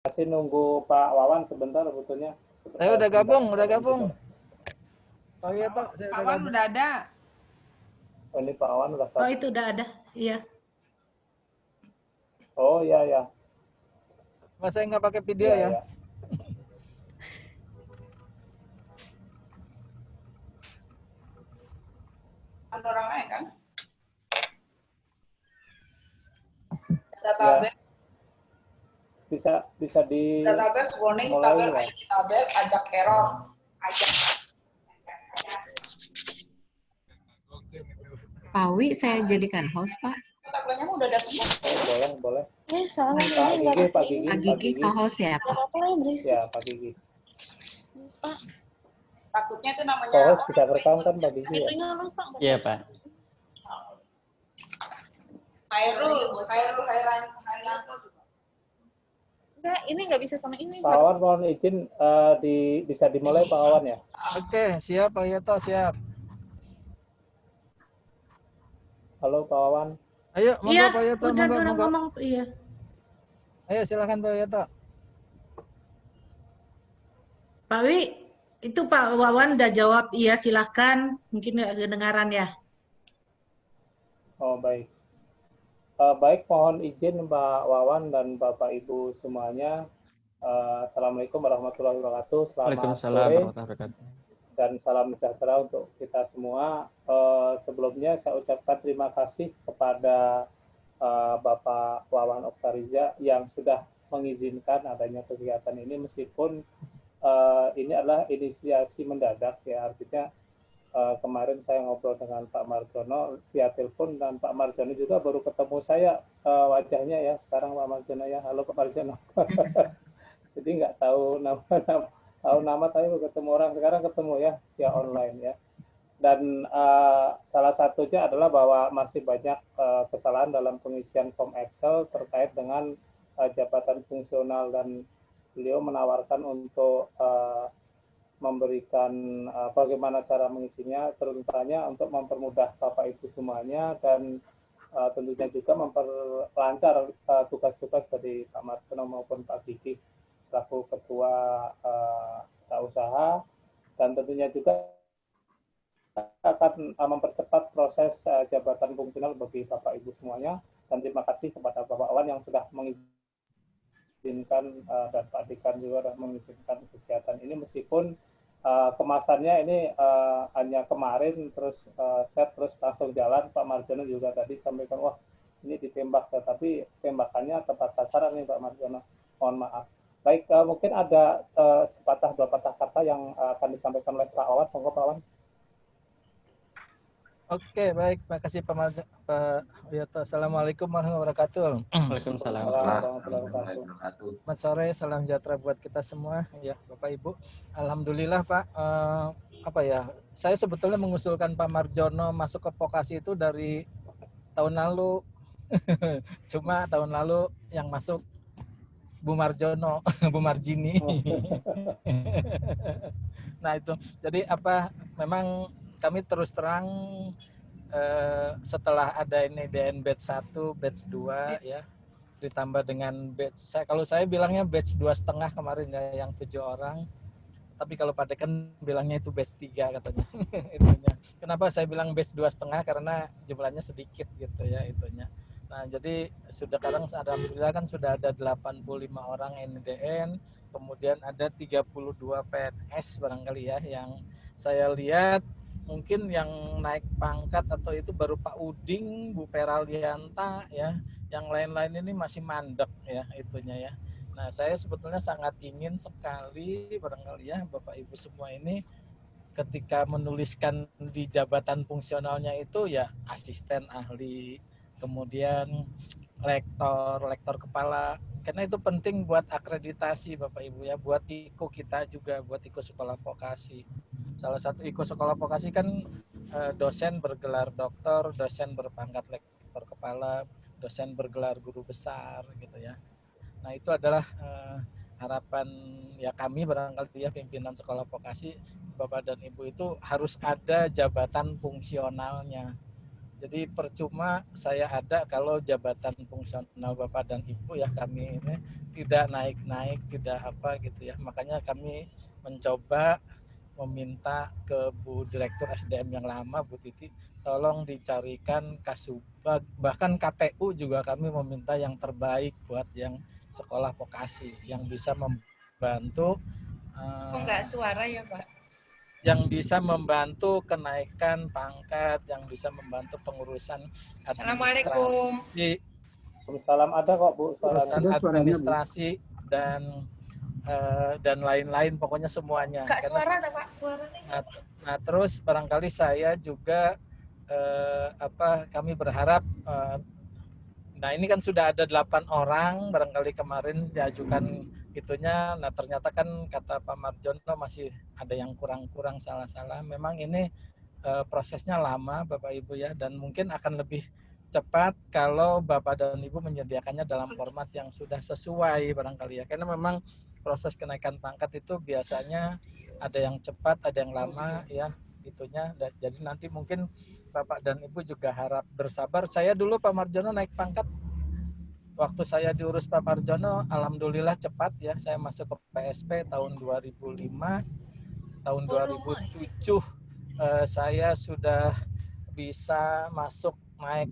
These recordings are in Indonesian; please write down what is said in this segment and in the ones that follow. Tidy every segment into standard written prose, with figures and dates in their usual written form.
Masih nunggu Pak Wawan sebentar sebetulnya. Saya udah gabung. Oh iya toh, saya Pak Wawan udah ada. Oh, ini Pak Wawan udah. Oh itu udah ada, iya. Oh iya ya. Mas saya nggak pakai video ya. Ya. Ada orang lain kan? Database. Bisa di Database warning, mulai tabel ya. tabel ajak error. Pak Wi, saya jadikan host, Pak. Tabelnya udah ada semua. Boleh. Pak Gigi host ya, Pak. Ya, Pak Gigi. Takutnya itu namanya. Host bisa rekam kan Pak Gigi ya? Iya, Pak. Hairul. Enggak, ini nggak bisa sama ini. Pak Wawan mohon izin bisa dimulai Pak Wawan ya. Oke, siap Pak Yato, siap. Halo Pak Wawan. Ayo, monggo Iya, Pak Yato, udah monggo. ngomong, iya. Ayo silakan Pak Yato. Pak Wi, itu Pak Wawan udah jawab iya silahkan, mungkin nggak kedengaran ya. Oh baik. Baik, mohon izin Pak Wawan dan Bapak Ibu semuanya. Assalamualaikum warahmatullahi wabarakatuh. Selamat sore dan salam sejahtera untuk kita semua. Sebelumnya saya ucapkan terima kasih kepada Bapak Wawan Oktariza yang sudah mengizinkan adanya kegiatan ini, meskipun ini adalah inisiasi mendadak ya, artinya kemarin saya ngobrol dengan Pak Marjono via telepon, dan Pak Marjono juga baru ketemu saya wajahnya ya sekarang Pak Marjono ya. Halo Pak Marjono. Jadi nggak tahu nama tapi baru ketemu orang, sekarang ketemu ya online ya. Dan salah satunya adalah bahwa masih banyak kesalahan dalam pengisian form Excel terkait dengan jabatan fungsional, dan beliau menawarkan untuk memberikan bagaimana cara mengisinya, terutamanya untuk mempermudah Bapak Ibu semuanya, dan tentunya juga memperlancar tugas-tugas dari Pak Marjono maupun Pak Gigi selaku Ketua Usaha, dan tentunya juga akan mempercepat proses jabatan fungsional bagi Bapak Ibu semuanya. Dan terima kasih kepada Bapak Wawan yang sudah mengizinkan dan Pak Dekan juga sudah mengizinkan kegiatan ini, meskipun kemasannya ini hanya kemarin terus set terus langsung jalan. Pak Marjono juga tadi sampaikan, wah ini ditembak, tetapi tembakannya tepat sasaran nih Pak Marjono, mohon maaf. Baik, mungkin ada sepatah dua patah kata yang akan disampaikan oleh Pak Wawan. Monggo Pak Wawan. Oke, baik, makasih Pak Yato. Assalamualaikum warahmatullahi wabarakatuh. Waalaikumsalam. Selamat sore, salam sejahtera buat kita semua ya Bapak Ibu. Alhamdulillah Pak, saya sebetulnya mengusulkan Pak Marjono masuk ke vokasi itu dari tahun lalu. Cuma tahun lalu yang masuk Bu Marjono, Bu Marjini. Nah itu, jadi memang kami terus terang setelah ada ini DN batch 1, batch 2 ya, ditambah dengan batch kalau saya bilangnya batch 2,5 kemarin ya, yang 7 orang. Tapi kalau Pak Dekan bilangnya itu batch 3 katanya. Itunya. Kenapa saya bilang batch 2,5? Karena jumlahnya sedikit gitu ya itunya. Nah, jadi sekarang alhamdulillah kan sudah ada 85 orang NDN, kemudian ada 32 PNS barangkali ya, yang saya lihat mungkin yang naik pangkat atau itu baru Pak Uding, Bu Peralianta ya, yang lain-lain ini masih mandek ya itunya ya. Nah, saya sebetulnya sangat ingin sekali barangkali ya Bapak Ibu semua ini ketika menuliskan di jabatan fungsionalnya itu ya asisten ahli, kemudian lektor kepala, karena itu penting buat akreditasi Bapak Ibu ya, buat IKO kita juga, buat IKO sekolah vokasi. Salah satu IKO sekolah vokasi kan dosen bergelar doktor, dosen berpangkat lektor kepala, dosen bergelar guru besar gitu ya. Nah itu adalah harapan ya kami barangkali ya pimpinan sekolah vokasi, Bapak dan Ibu itu harus ada jabatan fungsionalnya. Jadi percuma saya ada kalau jabatan fungsional Bapak dan Ibu ya kami ini tidak naik-naik, tidak apa gitu ya. Makanya kami mencoba meminta ke Bu Direktur SDM yang lama, Bu Titi, tolong dicarikan Kasubag, bahkan KPU juga kami meminta yang terbaik buat yang sekolah vokasi yang bisa membantu Enggak suara ya Pak? yang bisa membantu kenaikan pangkat, yang bisa membantu pengurusan Assalamualaikum. administrasi, Salam ada kok Bu, urusan suaranya. administrasi dan lain-lain, pokoknya semuanya. Enggak Karena suara ada Pak, suaranya. Nah, terus barangkali saya juga kami berharap nah ini kan sudah ada 8 orang barangkali kemarin diajukan itunya. Nah, ternyata kan kata Pak Marjono masih ada yang kurang-kurang salah-salah. Memang ini prosesnya lama Bapak Ibu ya, dan mungkin akan lebih cepat kalau Bapak dan Ibu menyediakannya dalam format yang sudah sesuai barangkali ya. Karena memang proses kenaikan pangkat itu biasanya ada yang cepat, ada yang lama ya itunya. Jadi nanti mungkin Bapak dan Ibu juga harap bersabar. Saya dulu Pak Marjono naik pangkat waktu saya diurus Pak Marjono, alhamdulillah cepat ya. Saya masuk ke PSP tahun 2005, tahun 2007 saya sudah bisa masuk naik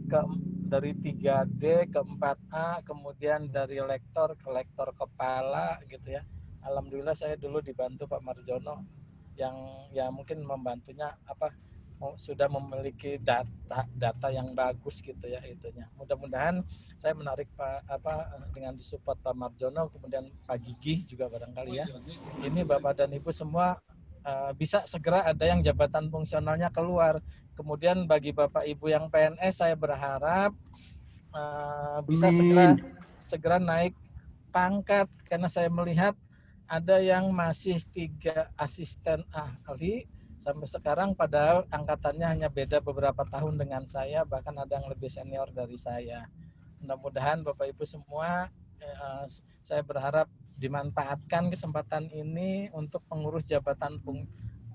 dari 3D ke 4A, kemudian dari lektor ke lektor kepala gitu ya. Alhamdulillah saya dulu dibantu Pak Marjono yang ya mungkin membantunya sudah memiliki data yang bagus gitu ya itunya. Mudah-mudahan saya menarik dengan disupport Pak Marjono, kemudian Pak Gigi juga barangkali ya. Ini Bapak dan Ibu semua bisa segera ada yang jabatan fungsionalnya keluar. Kemudian bagi Bapak Ibu yang PNS saya berharap bisa segera naik pangkat, karena saya melihat ada yang masih 3 asisten ahli sampai sekarang, padahal angkatannya hanya beda beberapa tahun dengan saya, bahkan ada yang lebih senior dari saya. Mudah-mudahan Bapak Ibu semua saya berharap dimanfaatkan kesempatan ini untuk pengurus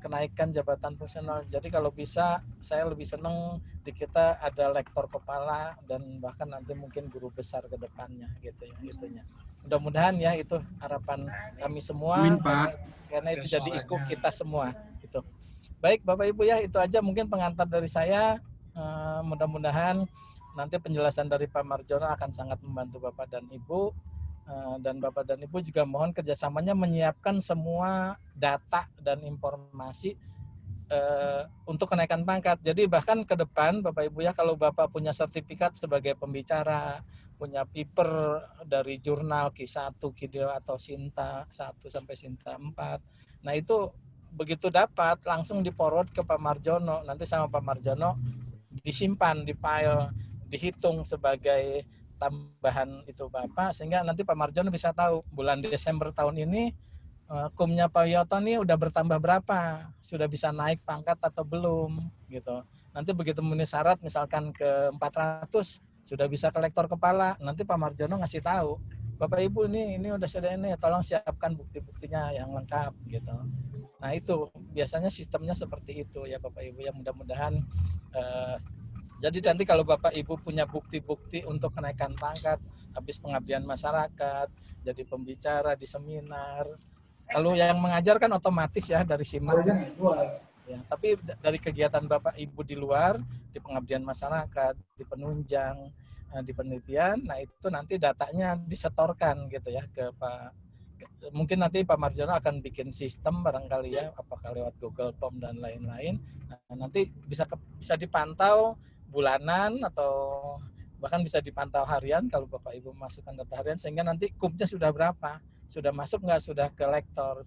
kenaikan jabatan fungsional. Jadi kalau bisa saya lebih senang di kita ada lektor kepala dan bahkan nanti mungkin guru besar ke depannya gitu ya itunya. Mudah-mudahan ya itu harapan kami semua. Amin, Pak. Karena itu jadi ikut kita semua gitu. Baik Bapak Ibu ya, itu aja mungkin pengantar dari saya. Mudah-mudahan nanti penjelasan dari Pak Marjono akan sangat membantu Bapak dan Ibu. Dan Bapak dan Ibu juga mohon kerjasamanya menyiapkan semua data dan informasi untuk kenaikan pangkat. Jadi bahkan ke depan Bapak Ibu ya, kalau Bapak punya sertifikat sebagai pembicara, punya paper dari jurnal Q1, Q2 atau Sinta 1 sampai Sinta 4. Nah itu begitu dapat langsung di-forward ke Pak Marjono. Nanti sama Pak Marjono disimpan di file, dihitung sebagai tambahan itu Bapak, sehingga nanti Pak Marjono bisa tahu bulan Desember tahun ini kumnya Pak Yoto nih udah bertambah berapa, sudah bisa naik pangkat atau belum gitu. Nanti begitu memenuhi syarat misalkan ke 400 sudah bisa ke lektor kepala, nanti Pak Marjono ngasih tahu, Bapak Ibu ini udah sudah ini, tolong siapkan bukti-buktinya yang lengkap gitu. Nah itu biasanya sistemnya seperti itu ya Bapak Ibu ya, mudah-mudahan jadi nanti kalau Bapak Ibu punya bukti-bukti untuk kenaikan pangkat, habis pengabdian masyarakat, jadi pembicara di seminar. Kalau yang mengajar kan otomatis ya dari SIMAK. Ya, tapi dari kegiatan Bapak Ibu di luar, di pengabdian masyarakat, di penunjang, di penelitian, nah itu nanti datanya disetorkan gitu ya ke Pak. Mungkin nanti Pak Marjono akan bikin sistem barangkali ya, apakah lewat Google Form dan lain-lain. Nah, nanti bisa dipantau bulanan atau bahkan bisa dipantau harian kalau Bapak Ibu masukkan data harian, sehingga nanti kumnya sudah berapa, sudah masuk nggak, sudah ke lektor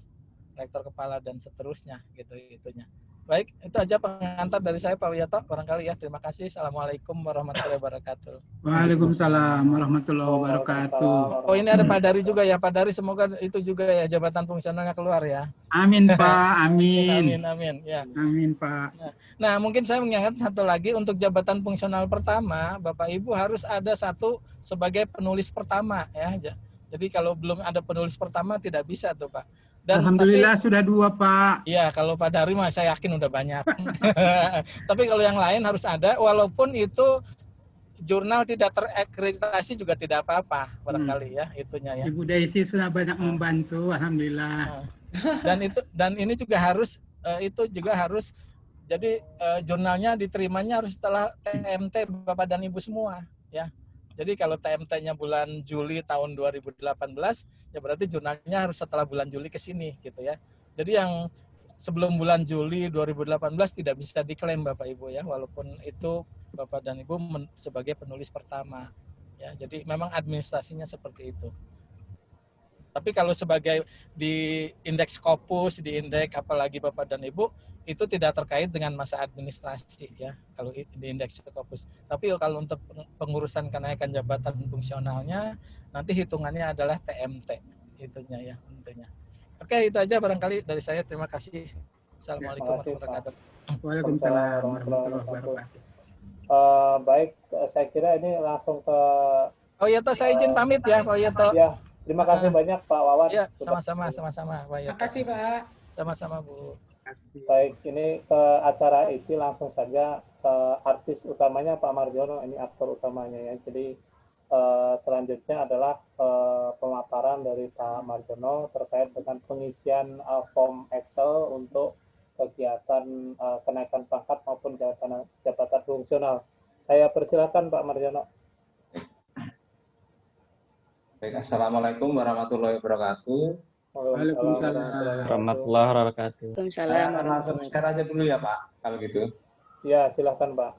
kepala dan seterusnya gitu itunya. Baik, itu aja pengantar dari saya Pak Wiyoto barangkali ya. Terima kasih. Assalamualaikum warahmatullahi wabarakatuh. Waalaikumsalam warahmatullahi wabarakatuh. Oh ini ada Pak Dari juga ya. Pak Dari semoga itu juga ya jabatan fungsionalnya keluar ya. Amin Pak, amin. Amin ya. Amin Pak. Nah mungkin saya mengingat satu lagi, untuk jabatan fungsional pertama Bapak Ibu harus ada satu sebagai penulis pertama ya. Jadi kalau belum ada penulis pertama tidak bisa tuh Pak. Dan Alhamdulillah sudah 2, Pak. Iya, kalau Pak Dari mah saya yakin udah banyak. Tapi kalau yang lain harus ada, walaupun itu jurnal tidak terakreditasi juga tidak apa-apa, barangkali ya itunya ya. Ibu Daisy sudah banyak membantu, alhamdulillah. Dan ini juga harus jadi jurnalnya diterimanya harus setelah TMT Bapak dan Ibu semua ya. Jadi kalau TMT-nya bulan Juli tahun 2018 ya berarti jurnalnya harus setelah bulan Juli ke sini gitu ya. Jadi yang sebelum bulan Juli 2018 tidak bisa diklaim Bapak Ibu ya, walaupun itu Bapak dan Ibu sebagai penulis pertama ya. Jadi memang administrasinya seperti itu. Tapi kalau sebagai di indeks Scopus, di indeks apalagi Bapak dan Ibu, itu tidak terkait dengan masa administrasi ya, kalau di indeks Scopus. Tapi kalau untuk pengurusan kenaikan jabatan fungsionalnya, nanti hitungannya adalah TMT, itunya ya, tentunya. Oke, itu aja barangkali dari saya. Terima kasih. Assalamualaikum warahmatullahi wabarakatuh. Waalaikumsalam warahmatullahi wabarakatuh. Baik, saya kira ini langsung ke Pak Yoto, saya izin pamit ya, Pak Yoto. Ya, terima kasih banyak Pak Wawan. Ya, sama-sama Pak Yoto. Terima kasih, Pak. Sama-sama Bu. Baik, ini ke acara ini langsung saja artis utamanya Pak Marjono, ini aktor utamanya ya. Jadi selanjutnya adalah pemaparan dari Pak Marjono terkait dengan pengisian form Excel untuk kegiatan kenaikan pangkat maupun jabatan fungsional. Saya persilakan Pak Marjono. Baik, Assalamualaikum warahmatullahi wabarakatuh. Waalaikumsalam warahmatullahi wabarakatuh. Saya akan langsung share aja dulu ya Pak, kalau gitu. Ya, silakan Pak.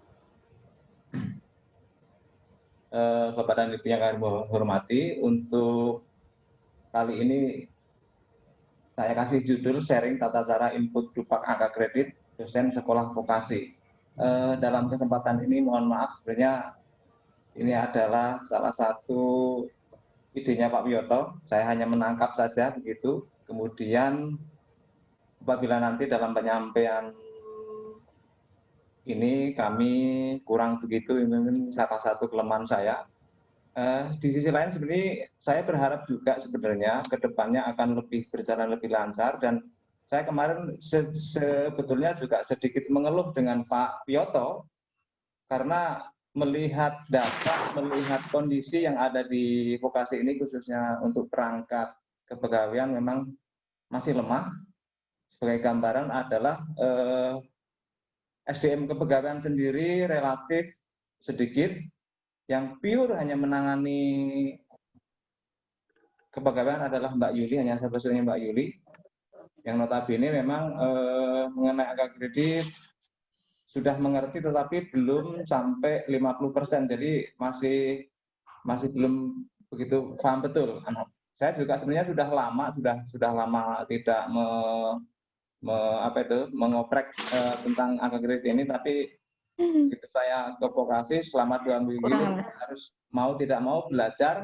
Bapak dan Ibu yang kami hormati, untuk kali ini saya kasih judul sharing tata cara input dupak angka kredit dosen sekolah vokasi. Dalam kesempatan ini mohon maaf, sebenarnya ini adalah salah satu idenya Pak Wiyoto, saya hanya menangkap saja begitu. Kemudian apabila nanti dalam penyampaian ini kami kurang begitu, ini salah satu kelemahan saya. Di sisi lain sebenarnya saya berharap juga sebenarnya ke depannya akan lebih berjalan lebih lancar, dan saya kemarin sebetulnya juga sedikit mengeluh dengan Pak Wiyoto karena melihat data, melihat kondisi yang ada di vokasi ini khususnya untuk perangkat kepegawaian memang masih lemah. Sebagai gambaran adalah SDM kepegawaian sendiri relatif sedikit, yang pure hanya menangani kepegawaian adalah Mbak Yuli, hanya satu-satunya Mbak Yuli, yang notabene memang mengenai angka kredit sudah mengerti tetapi belum sampai 50%, jadi masih belum begitu paham betul. Saya juga sebenarnya sudah lama tidak mengoprek tentang angka kredit ini, tapi begitu saya ke vokasi selama 2 minggu harus mau tidak mau belajar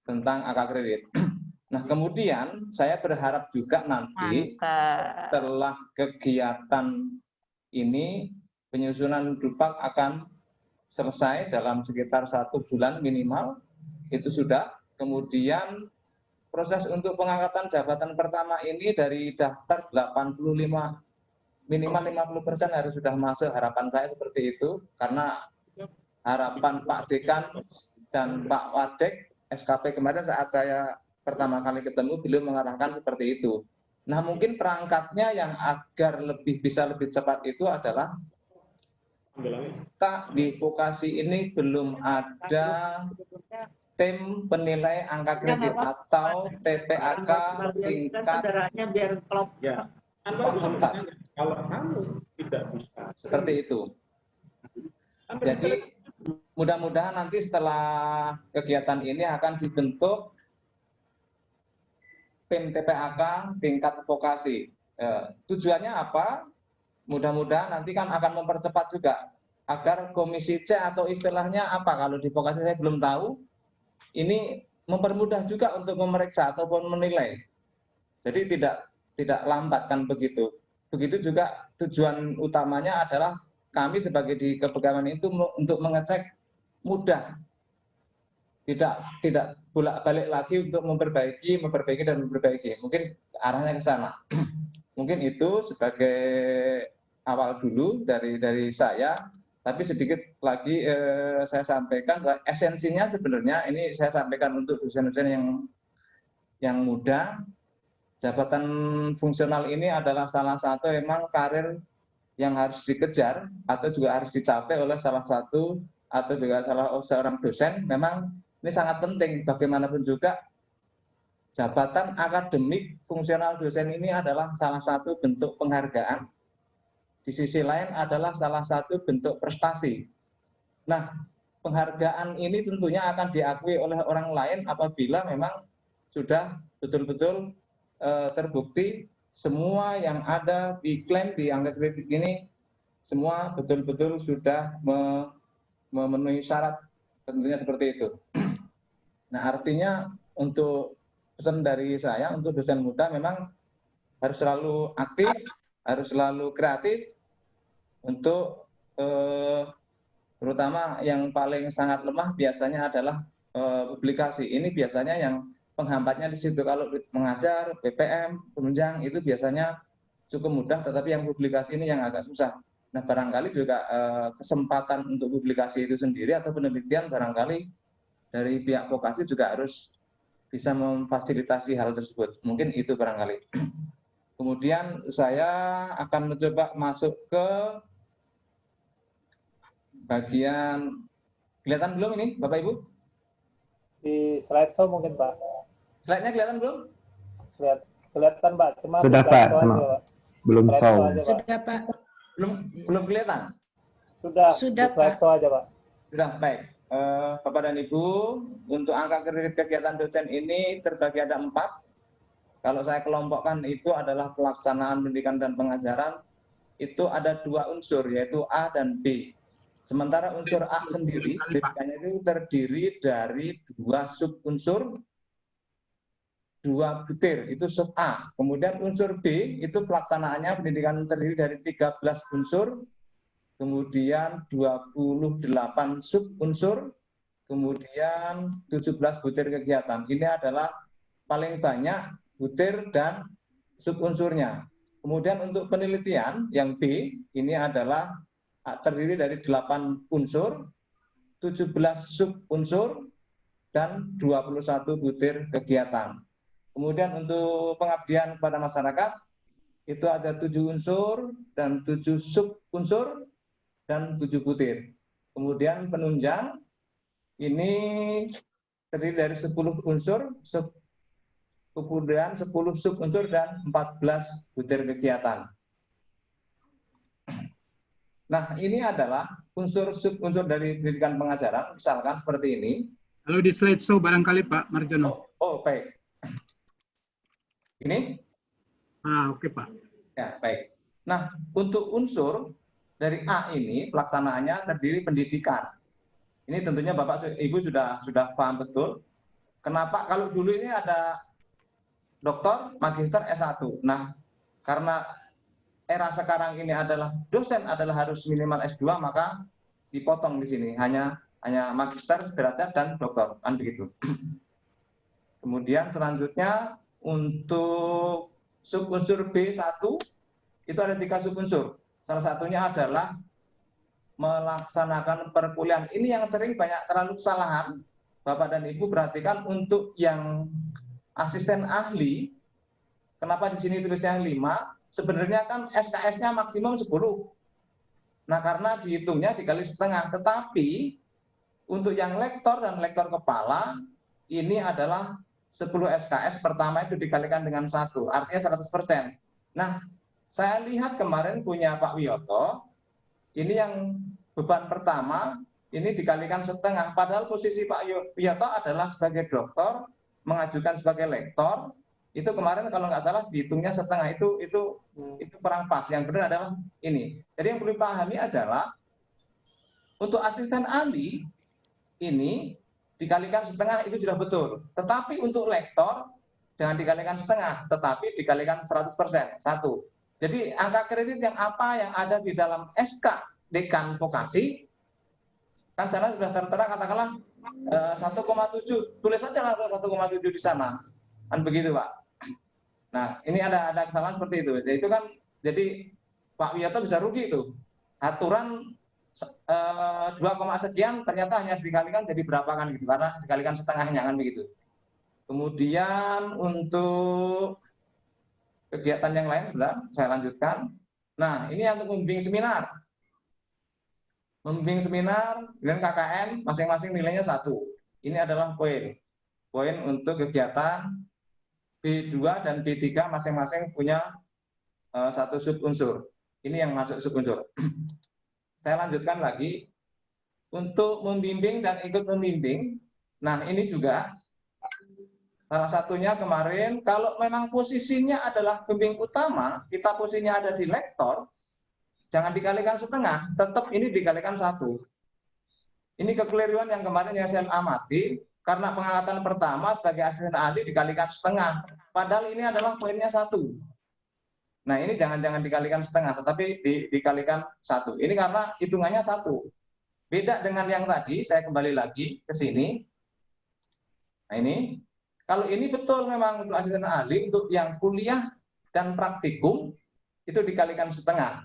tentang angka kredit. Nah, kemudian saya berharap juga nanti setelah kegiatan ini penyusunan dupak akan selesai dalam sekitar 1 bulan minimal, itu sudah. Kemudian proses untuk pengangkatan jabatan pertama ini dari daftar 85 minimal 50% harus sudah masuk. Harapan saya seperti itu, karena harapan Pak Dekan dan Pak Wadek SKP kemarin saat saya pertama kali ketemu beliau mengarahkan seperti itu. Nah, mungkin perangkatnya yang agar bisa lebih cepat itu adalah kita di vokasi ini belum ada tim penilai angka kredit atau TPAK tingkat fakultas. Seperti itu. Jadi mudah-mudahan nanti setelah kegiatan ini akan dibentuk tim TPAK tingkat vokasi. Tujuannya apa? Mudah-mudahan nanti kan akan mempercepat juga agar komisi C atau istilahnya apa kalau di vokasi saya belum tahu, ini mempermudah juga untuk memeriksa ataupun menilai. Jadi tidak lambat kan begitu. Begitu juga tujuan utamanya adalah kami sebagai di kepegawaian itu untuk mengecek mudah tidak bolak-balik lagi untuk memperbaiki dan memperbaiki. Mungkin arahnya ke sana. Mungkin itu sebagai awal dulu dari saya. Tapi sedikit lagi saya sampaikan bahwa esensinya sebenarnya ini saya sampaikan untuk dosen-dosen yang muda. Jabatan fungsional ini adalah salah satu memang karir yang harus dikejar atau juga harus dicapai oleh salah satu atau juga seorang dosen. Memang ini sangat penting. Bagaimanapun juga jabatan akademik fungsional dosen ini adalah salah satu bentuk penghargaan. Di sisi lain adalah salah satu bentuk prestasi. Nah, penghargaan ini tentunya akan diakui oleh orang lain apabila memang sudah betul-betul terbukti semua yang ada diklaim di angka kredit ini semua betul-betul sudah memenuhi syarat, tentunya seperti itu. Nah, artinya untuk pesan dari saya untuk dosen muda memang harus selalu aktif, harus selalu kreatif untuk terutama yang paling sangat lemah biasanya adalah publikasi. Ini biasanya yang penghambatnya di situ. Kalau mengajar, PPM, penunjang itu biasanya cukup mudah, tetapi yang publikasi ini yang agak susah. Nah, barangkali juga kesempatan untuk publikasi itu sendiri atau penelitian barangkali dari pihak vokasi juga harus bisa memfasilitasi hal tersebut. Mungkin itu barangkali. Kemudian saya akan mencoba masuk ke bagian, kelihatan belum ini Bapak Ibu? Di slide show mungkin Pak. Slide-nya kelihatan belum? Kelihatan Pak, cuma sudah Pak, belum show. Sudah Pak. Belum kelihatan? Sudah Pak. Show aja Pak. Sudah, baik. Bapak dan Ibu, untuk angka kredit kegiatan dosen ini terbagi ada 4. Kalau saya kelompokkan itu adalah pelaksanaan pendidikan dan pengajaran, itu ada 2 unsur, yaitu A dan B. Sementara unsur A sendiri, pendidikannya itu terdiri dari 2 sub-unsur, 2 butir, itu sub A. Kemudian unsur B, itu pelaksanaannya pendidikan terdiri dari 13 unsur, kemudian 28 sub-unsur, kemudian 17 butir kegiatan. Ini adalah paling banyak butir dan sub-unsurnya. Kemudian untuk penelitian, yang B, ini adalah terdiri dari 8 unsur, 17 sub-unsur, dan 21 butir kegiatan. Kemudian untuk pengabdian kepada masyarakat, itu ada 7 unsur, dan 7 sub-unsur, dan 7 butir. Kemudian penunjang, ini terdiri dari 10 unsur, kemudian 10 sub-unsur, dan 14 butir kegiatan. Nah, ini adalah unsur sub-unsur dari pendidikan pengajaran, misalkan seperti ini. Kalau di slide show barangkali Pak Marjono. Oh, baik. Ini? Oke Pak. Ya, baik. Nah, untuk unsur dari A ini pelaksanaannya terdiri pendidikan. Ini tentunya Bapak Ibu sudah paham betul. Kenapa? Kalau dulu ini ada doktor, magister, S1. Nah, karena era sekarang ini adalah dosen adalah harus minimal S2, maka dipotong di sini hanya magister, sederajat, dan doktor, kan begitu. Kemudian selanjutnya untuk sub-unsur B1 itu ada 3 sub-unsur. Salah satunya adalah melaksanakan perkuliahan. Ini yang sering banyak terlalu kesalahan. Bapak dan Ibu perhatikan untuk yang asisten ahli, kenapa di sini tulisnya 5? Sebenarnya kan SKS-nya maksimum 10. Nah, karena dihitungnya dikali setengah. Tetapi untuk yang lektor dan lektor kepala, ini adalah 10 SKS, pertama itu dikalikan dengan 1, artinya 100%. Nah, saya lihat kemarin punya Pak Wiyoto, ini yang beban pertama, ini dikalikan setengah. Padahal posisi Pak Wiyoto adalah sebagai doktor, mengajukan sebagai lektor, itu kemarin kalau nggak salah dihitungnya setengah, itu kurang pas. Yang benar adalah ini. Jadi yang perlu dipahami adalah untuk asisten ahli ini dikalikan setengah itu sudah betul. Tetapi untuk lektor jangan dikalikan setengah, tetapi dikalikan 100%. 1. Jadi angka kredit yang apa yang ada di dalam SK dekan vokasi kan sana sudah tertera katakanlah 1,7, tulis saja langsung 1,7 di sana. Kan begitu, Pak. Nah, ini ada kesalahan seperti itu. Itu kan jadi Pak Wiyoto bisa rugi itu. Aturan 2, sekian ternyata hanya dikalikan jadi berapa kan gitu, karena dikalikan setengahnya kan begitu. Kemudian untuk kegiatan yang lain sudah saya lanjutkan. Nah, ini untuk membimbing seminar. Membimbing seminar dengan KKN masing-masing nilainya 1. Ini adalah poin. Poin untuk kegiatan B2 dan B3 masing-masing punya 1 subunsur. Ini yang masuk subunsur. Saya lanjutkan lagi. Untuk membimbing dan ikut membimbing, nah ini juga salah satunya kemarin, kalau memang posisinya adalah pembimbing utama, kita posisinya ada di lektor, jangan dikalikan setengah, tetap ini dikalikan 1. Ini kekeliruan yang kemarin yang saya amati, karena pengangkatan pertama sebagai asisten ahli dikalikan setengah, padahal ini adalah poinnya 1. Nah ini jangan dikalikan setengah, tetapi dikalikan 1. Ini karena hitungannya 1. Beda dengan yang tadi, saya kembali lagi ke sini. Nah ini, kalau ini betul memang untuk asisten ahli, untuk yang kuliah dan praktikum, itu dikalikan setengah.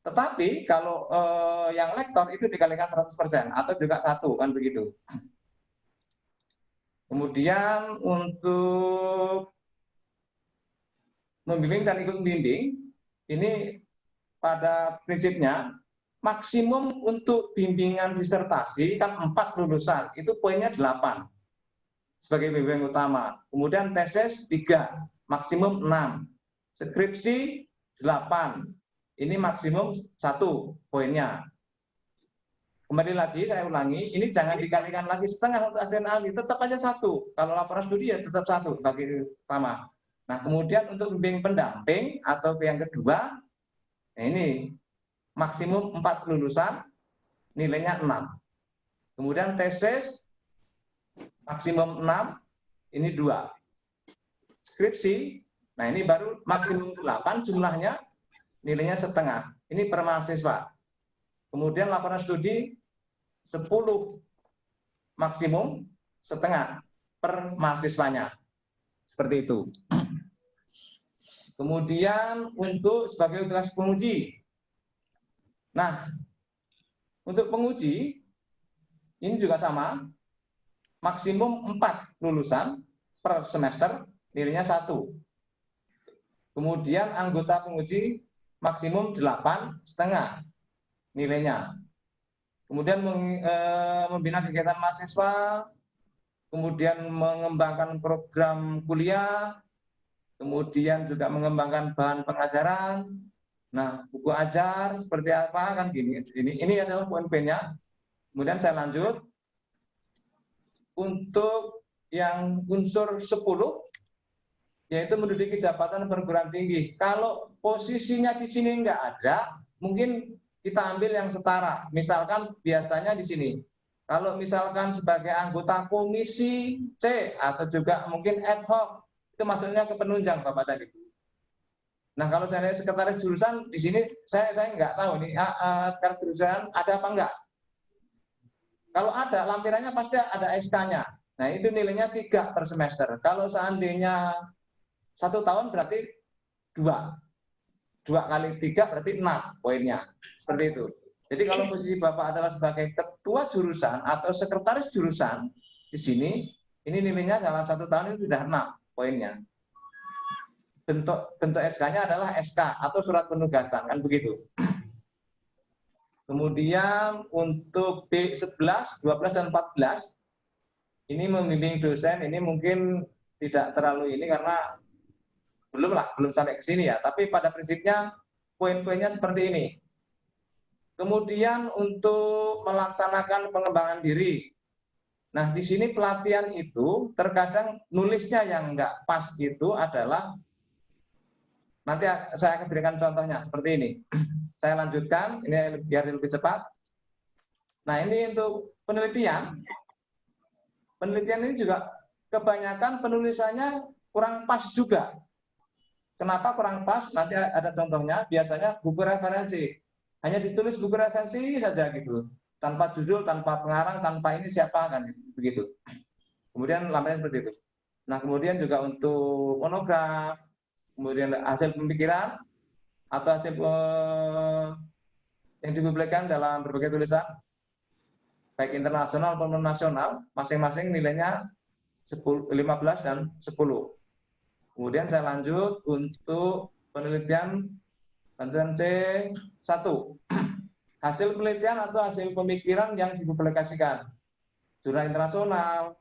Tetapi kalau yang lektor itu dikalikan 100%, atau juga 1, kan begitu. Kemudian untuk membimbing dan ikut membimbing, ini pada prinsipnya, maksimum untuk bimbingan disertasi kan 4 lulusan, itu poinnya 8 sebagai bimbing utama. Kemudian tesis 3, maksimum 6. Skripsi 8, ini maksimum 1 poinnya. Kembali lagi, saya ulangi, ini jangan dikalikan lagi setengah untuk asisten ahli, tetap aja 1. Kalau laporan studi ya tetap 1 bagi utama. Nah, kemudian untuk bimbing pendamping atau yang kedua, nah ini maksimum 4 lulusan, nilainya 6. Kemudian tesis maksimum 6, ini 2. Skripsi, nah ini baru maksimum 8 jumlahnya, nilainya setengah. Ini per mahasiswa. Kemudian laporan studi 10 maksimum, setengah per mahasiswanya. Seperti itu. Kemudian untuk sebagai tugas penguji. Nah, untuk penguji, ini juga sama. Maksimum 4 lulusan per semester, nilainya 1. Kemudian anggota penguji maksimum 8,5 nilainya. Kemudian membina kegiatan mahasiswa, kemudian mengembangkan program kuliah, kemudian juga mengembangkan bahan pengajaran. Nah, buku ajar seperti apa kan gini. Ini adalah poin-poinnya. Kemudian saya lanjut. Untuk yang unsur 10, yaitu menduduki jabatan perguruan tinggi. Kalau posisinya di sini nggak ada, mungkin kita ambil yang setara. Misalkan biasanya di sini. Kalau misalkan sebagai anggota komisi C atau juga mungkin ad hoc, itu maksudnya ke penunjang Bapak tadi. Nah kalau saya sekretaris jurusan di sini saya nggak tahu nih sekretaris jurusan ada apa enggak. Kalau ada lampirannya pasti ada SK-nya. Nah itu nilainya 3 per semester. Kalau seandainya 1 tahun berarti 2. 2 kali 3 berarti 6 poinnya. Seperti itu. Jadi kalau posisi Bapak adalah sebagai ketua jurusan atau sekretaris jurusan di sini, ini nilainya dalam 1 tahun itu sudah 6 poinnya. Bentuk SK-nya adalah SK atau surat penugasan, kan begitu. Kemudian untuk B11, 12, dan 14, ini membimbing dosen, ini mungkin tidak terlalu ini karena belum sampai ke sini ya. Tapi pada prinsipnya poin-poinnya seperti ini. Kemudian untuk melaksanakan pengembangan diri. Nah, di sini pelatihan itu terkadang nulisnya yang nggak pas itu adalah, nanti saya akan berikan contohnya seperti ini. Saya lanjutkan, ini biar lebih cepat. Nah, ini untuk penelitian. Penelitian ini juga kebanyakan penulisannya kurang pas juga. Kenapa kurang pas? Nanti ada contohnya, biasanya buku referensi. Hanya ditulis buku referensi saja gitu. tanpa judul, tanpa pengarang, tanpa ini siapa kan begitu. Kemudian lampirannya seperti itu. Nah, kemudian juga untuk monograf, kemudian hasil pemikiran atau hasil yang dipublikasikan dalam berbagai tulisan, baik internasional maupun nasional, masing-masing nilainya 15 dan 10. Kemudian saya lanjut untuk penelitian bantuan C1. Hasil penelitian atau hasil pemikiran yang dipublikasikan. Jurnal internasional,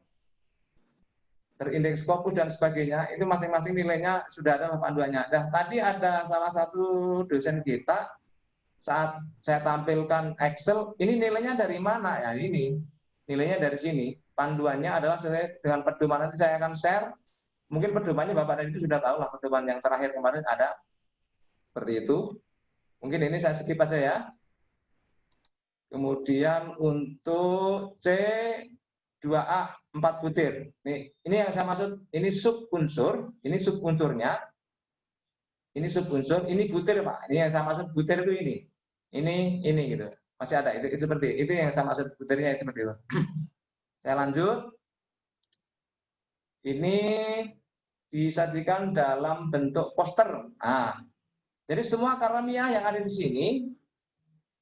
terindeks Scopus dan sebagainya, itu masing-masing nilainya sudah ada panduannya. Nah, tadi ada salah satu dosen kita, saat saya tampilkan Excel, ini nilainya dari mana? Ya ini, nilainya dari sini. Panduannya adalah sesuai dengan pedoman, nanti saya akan share. Mungkin pedomannya Bapak dan Ibu sudah tahu lah, pedoman yang terakhir kemarin ada. Seperti itu. Mungkin ini saya skip aja ya. Kemudian untuk C2A 4 butir. Ini yang saya maksud, ini subunsur, ini subunsurnya. Ini subunsur, ini butir Pak. Ini yang saya maksud butir itu ini. Ini gitu. Masih ada, itu seperti itu yang saya maksud butirnya seperti itu. Saya lanjut. Ini disajikan dalam bentuk poster. Nah, jadi semua karamiah yang ada di sini,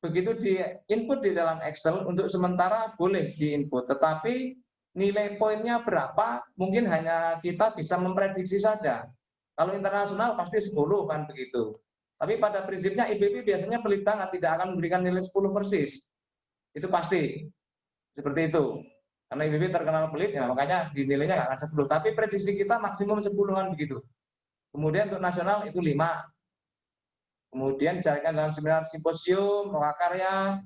begitu di input di dalam Excel, untuk sementara boleh di input, tetapi nilai poinnya berapa, mungkin hanya kita bisa memprediksi saja. Kalau internasional pasti 10 kan begitu. Tapi pada prinsipnya IPB biasanya pelit banget, tidak akan memberikan nilai 10 persis. Itu pasti. Seperti itu. Karena IPB terkenal pelit, ya makanya di nilainya nggak akan 10. Tapi prediksi kita maksimum 10-an begitu. Kemudian untuk nasional itu 5. Kemudian dicarikan dalam seminar simposium, prakarya,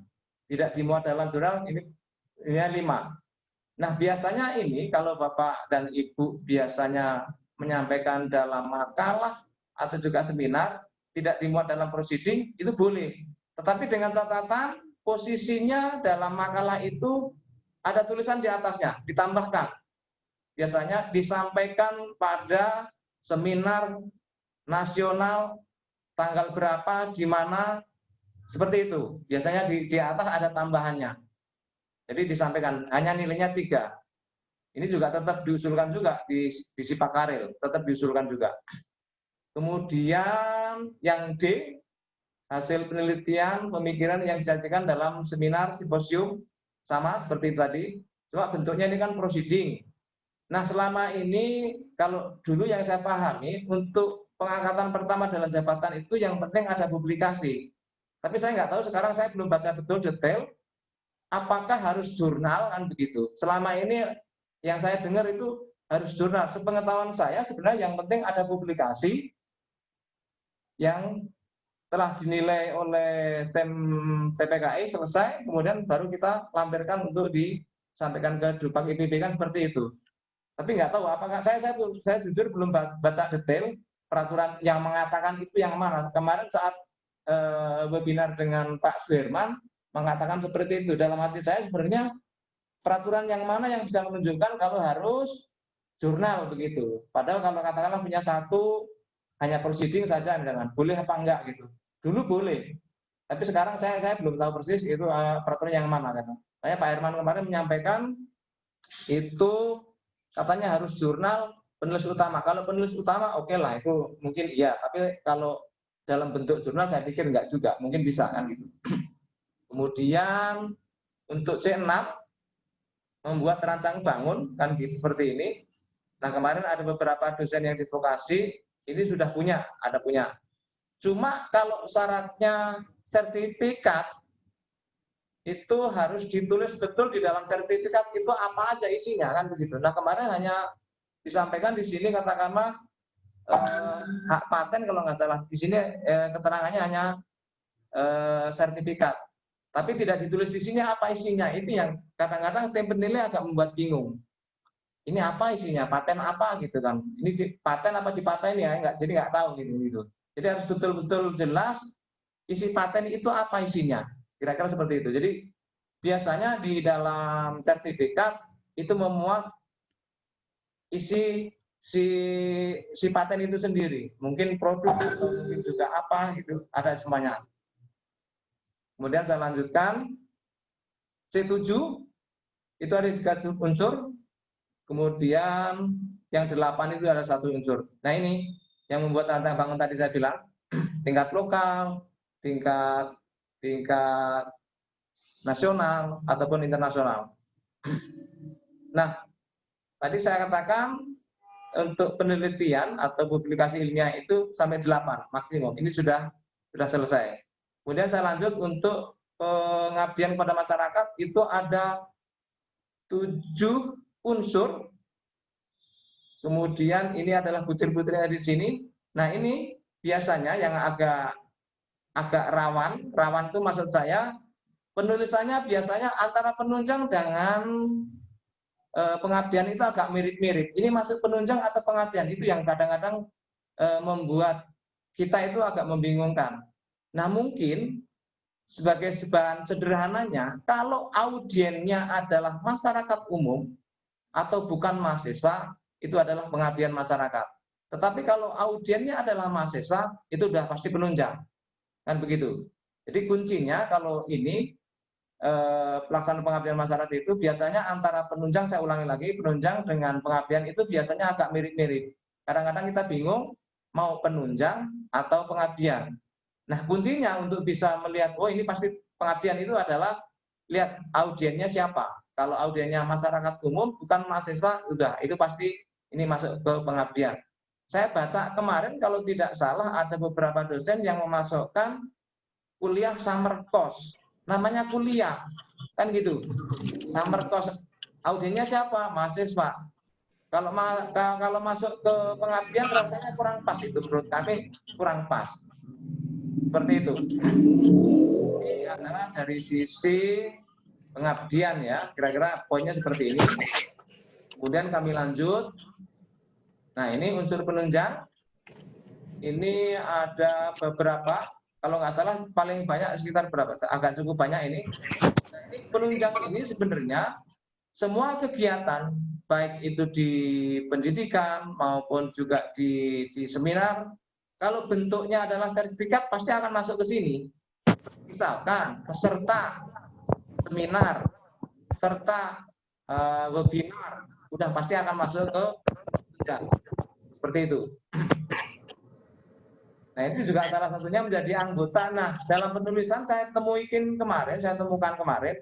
tidak dimuat dalam jurnal, ini 5. Nah, biasanya ini kalau Bapak dan Ibu biasanya menyampaikan dalam makalah atau juga seminar, tidak dimuat dalam proceeding, itu boleh. Tetapi dengan catatan, posisinya dalam makalah itu ada tulisan di atasnya, ditambahkan. Biasanya disampaikan pada seminar nasional, tanggal berapa, di mana, seperti itu. Biasanya di atas ada tambahannya. Jadi disampaikan, hanya nilainya 3. Ini juga tetap diusulkan juga di Sipakaril, tetap diusulkan juga. Kemudian yang D, hasil penelitian, pemikiran yang disajikan dalam seminar, simposium, sama seperti tadi, cuma bentuknya ini kan proceeding. Nah, selama ini, kalau dulu yang saya pahami, untuk pengangkatan pertama dalam jabatan itu yang penting ada publikasi. Tapi saya nggak tahu, sekarang saya belum baca betul detail, apakah harus jurnal, kan begitu. Selama ini yang saya dengar itu harus jurnal. Sepengetahuan saya sebenarnya yang penting ada publikasi yang telah dinilai oleh tim TPKI selesai, kemudian baru kita lampirkan untuk disampaikan ke Dupak IPB, kan seperti itu. Tapi nggak tahu apakah saya jujur belum baca detail peraturan yang mengatakan itu yang mana. Kemarin saat webinar dengan Pak Suherman mengatakan seperti itu. Dalam hati saya sebenarnya peraturan yang mana yang bisa menunjukkan kalau harus jurnal begitu. Padahal kalau katakanlah punya satu hanya proceeding saja, misalkan boleh apa enggak gitu. Dulu boleh, tapi sekarang saya belum tahu persis itu peraturan yang mana kan. Saya Pak Herman kemarin menyampaikan itu katanya harus jurnal penulis utama. Kalau penulis utama oke lah, itu mungkin iya. Tapi kalau dalam bentuk jurnal saya pikir enggak juga, mungkin bisa kan gitu. Kemudian untuk C6 membuat rancang bangun kan gitu seperti ini. Nah, kemarin ada beberapa dosen yang di vokasi ini sudah ada punya. Cuma kalau syaratnya sertifikat itu harus ditulis betul di dalam sertifikat itu apa aja isinya kan begitu. Nah, kemarin hanya disampaikan di sini katakanlah hak paten kalau nggak salah. Di sini keterangannya hanya sertifikat. Tapi tidak ditulis di sini apa isinya. Itu yang kadang-kadang tim penilai agak membuat bingung. Ini apa isinya? Paten apa gitu kan? Ini paten apa dipaten ya? Jadi nggak tahu gitu. Jadi harus betul-betul jelas isi paten itu apa isinya. Kira-kira seperti itu. Jadi biasanya di dalam sertifikat itu memuat isi si paten itu sendiri. Mungkin produk atau mungkin juga apa itu ada semuanya. Kemudian saya lanjutkan. C7 itu ada 3 unsur, kemudian yang 8 itu ada 1 unsur. Nah ini yang membuat rancang bangun tadi saya bilang, tingkat lokal, tingkat nasional ataupun internasional. Nah, tadi saya katakan untuk penelitian atau publikasi ilmiah itu sampai 8 maksimum. Ini sudah selesai. Kemudian saya lanjut untuk pengabdian kepada masyarakat itu ada 7 unsur. Kemudian ini adalah butir-butirnya di sini. Nah, ini biasanya yang agak rawan itu maksud saya penulisannya biasanya antara penunjang dengan pengabdian itu agak mirip-mirip. Ini masuk penunjang atau pengabdian, itu yang kadang-kadang membuat kita itu agak membingungkan. Nah, mungkin sebagai bahan sederhananya, kalau audiennya adalah masyarakat umum atau bukan mahasiswa, itu adalah pengabdian masyarakat. Tetapi kalau audiennya adalah mahasiswa, itu sudah pasti penunjang. Kan begitu. Jadi kuncinya kalau ini pelaksanaan pengabdian masyarakat itu biasanya antara penunjang, saya ulangi lagi, penunjang dengan pengabdian itu biasanya agak mirip-mirip. Kadang-kadang kita bingung mau penunjang atau pengabdian. Nah, kuncinya untuk bisa melihat, oh ini pasti pengabdian itu adalah lihat audiennya siapa. Kalau audiennya masyarakat umum, bukan mahasiswa, udah itu pasti ini masuk ke pengabdian. Saya baca kemarin kalau tidak salah ada beberapa dosen yang memasukkan kuliah summer course. Namanya kuliah, kan gitu. Summer course, audiennya siapa? Mahasiswa. Kalau masuk ke pengabdian rasanya kurang pas itu, menurut kami kurang pas. Seperti itu. Ini adalah dari sisi pengabdian ya, kira-kira poinnya seperti ini. Kemudian kami lanjut. Nah, ini unsur penunjang. Ini ada beberapa, kalau nggak salah paling banyak sekitar berapa? Agak cukup banyak ini. Nah, ini penunjang ini sebenarnya semua kegiatan, baik itu di pendidikan maupun juga di seminar, kalau bentuknya adalah sertifikat pasti akan masuk ke sini. Misalkan peserta seminar, serta webinar, udah pasti akan masuk ke penunjang. Seperti itu. Nah, itu juga salah satunya menjadi anggota. Nah, dalam penulisan saya temukan kemarin,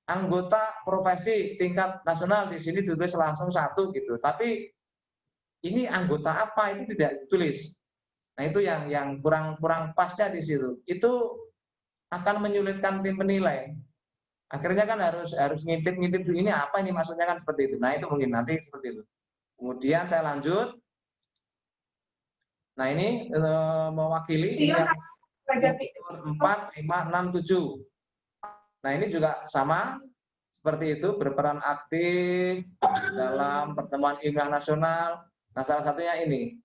anggota profesi tingkat nasional di sini ditulis langsung 1 gitu. Tapi ini anggota apa itu tidak ditulis. Nah, itu yang kurang pasnya di situ. Itu akan menyulitkan tim penilai. Akhirnya kan harus ngintip ini apa ini maksudnya kan seperti itu. Nah, itu mungkin nanti seperti itu. Kemudian saya lanjut. Nah, ini mewakili yang 4, 5, 6, 7. Nah, ini juga sama seperti itu, berperan aktif dalam pertemuan ilmiah nasional. Nah, salah satunya ini.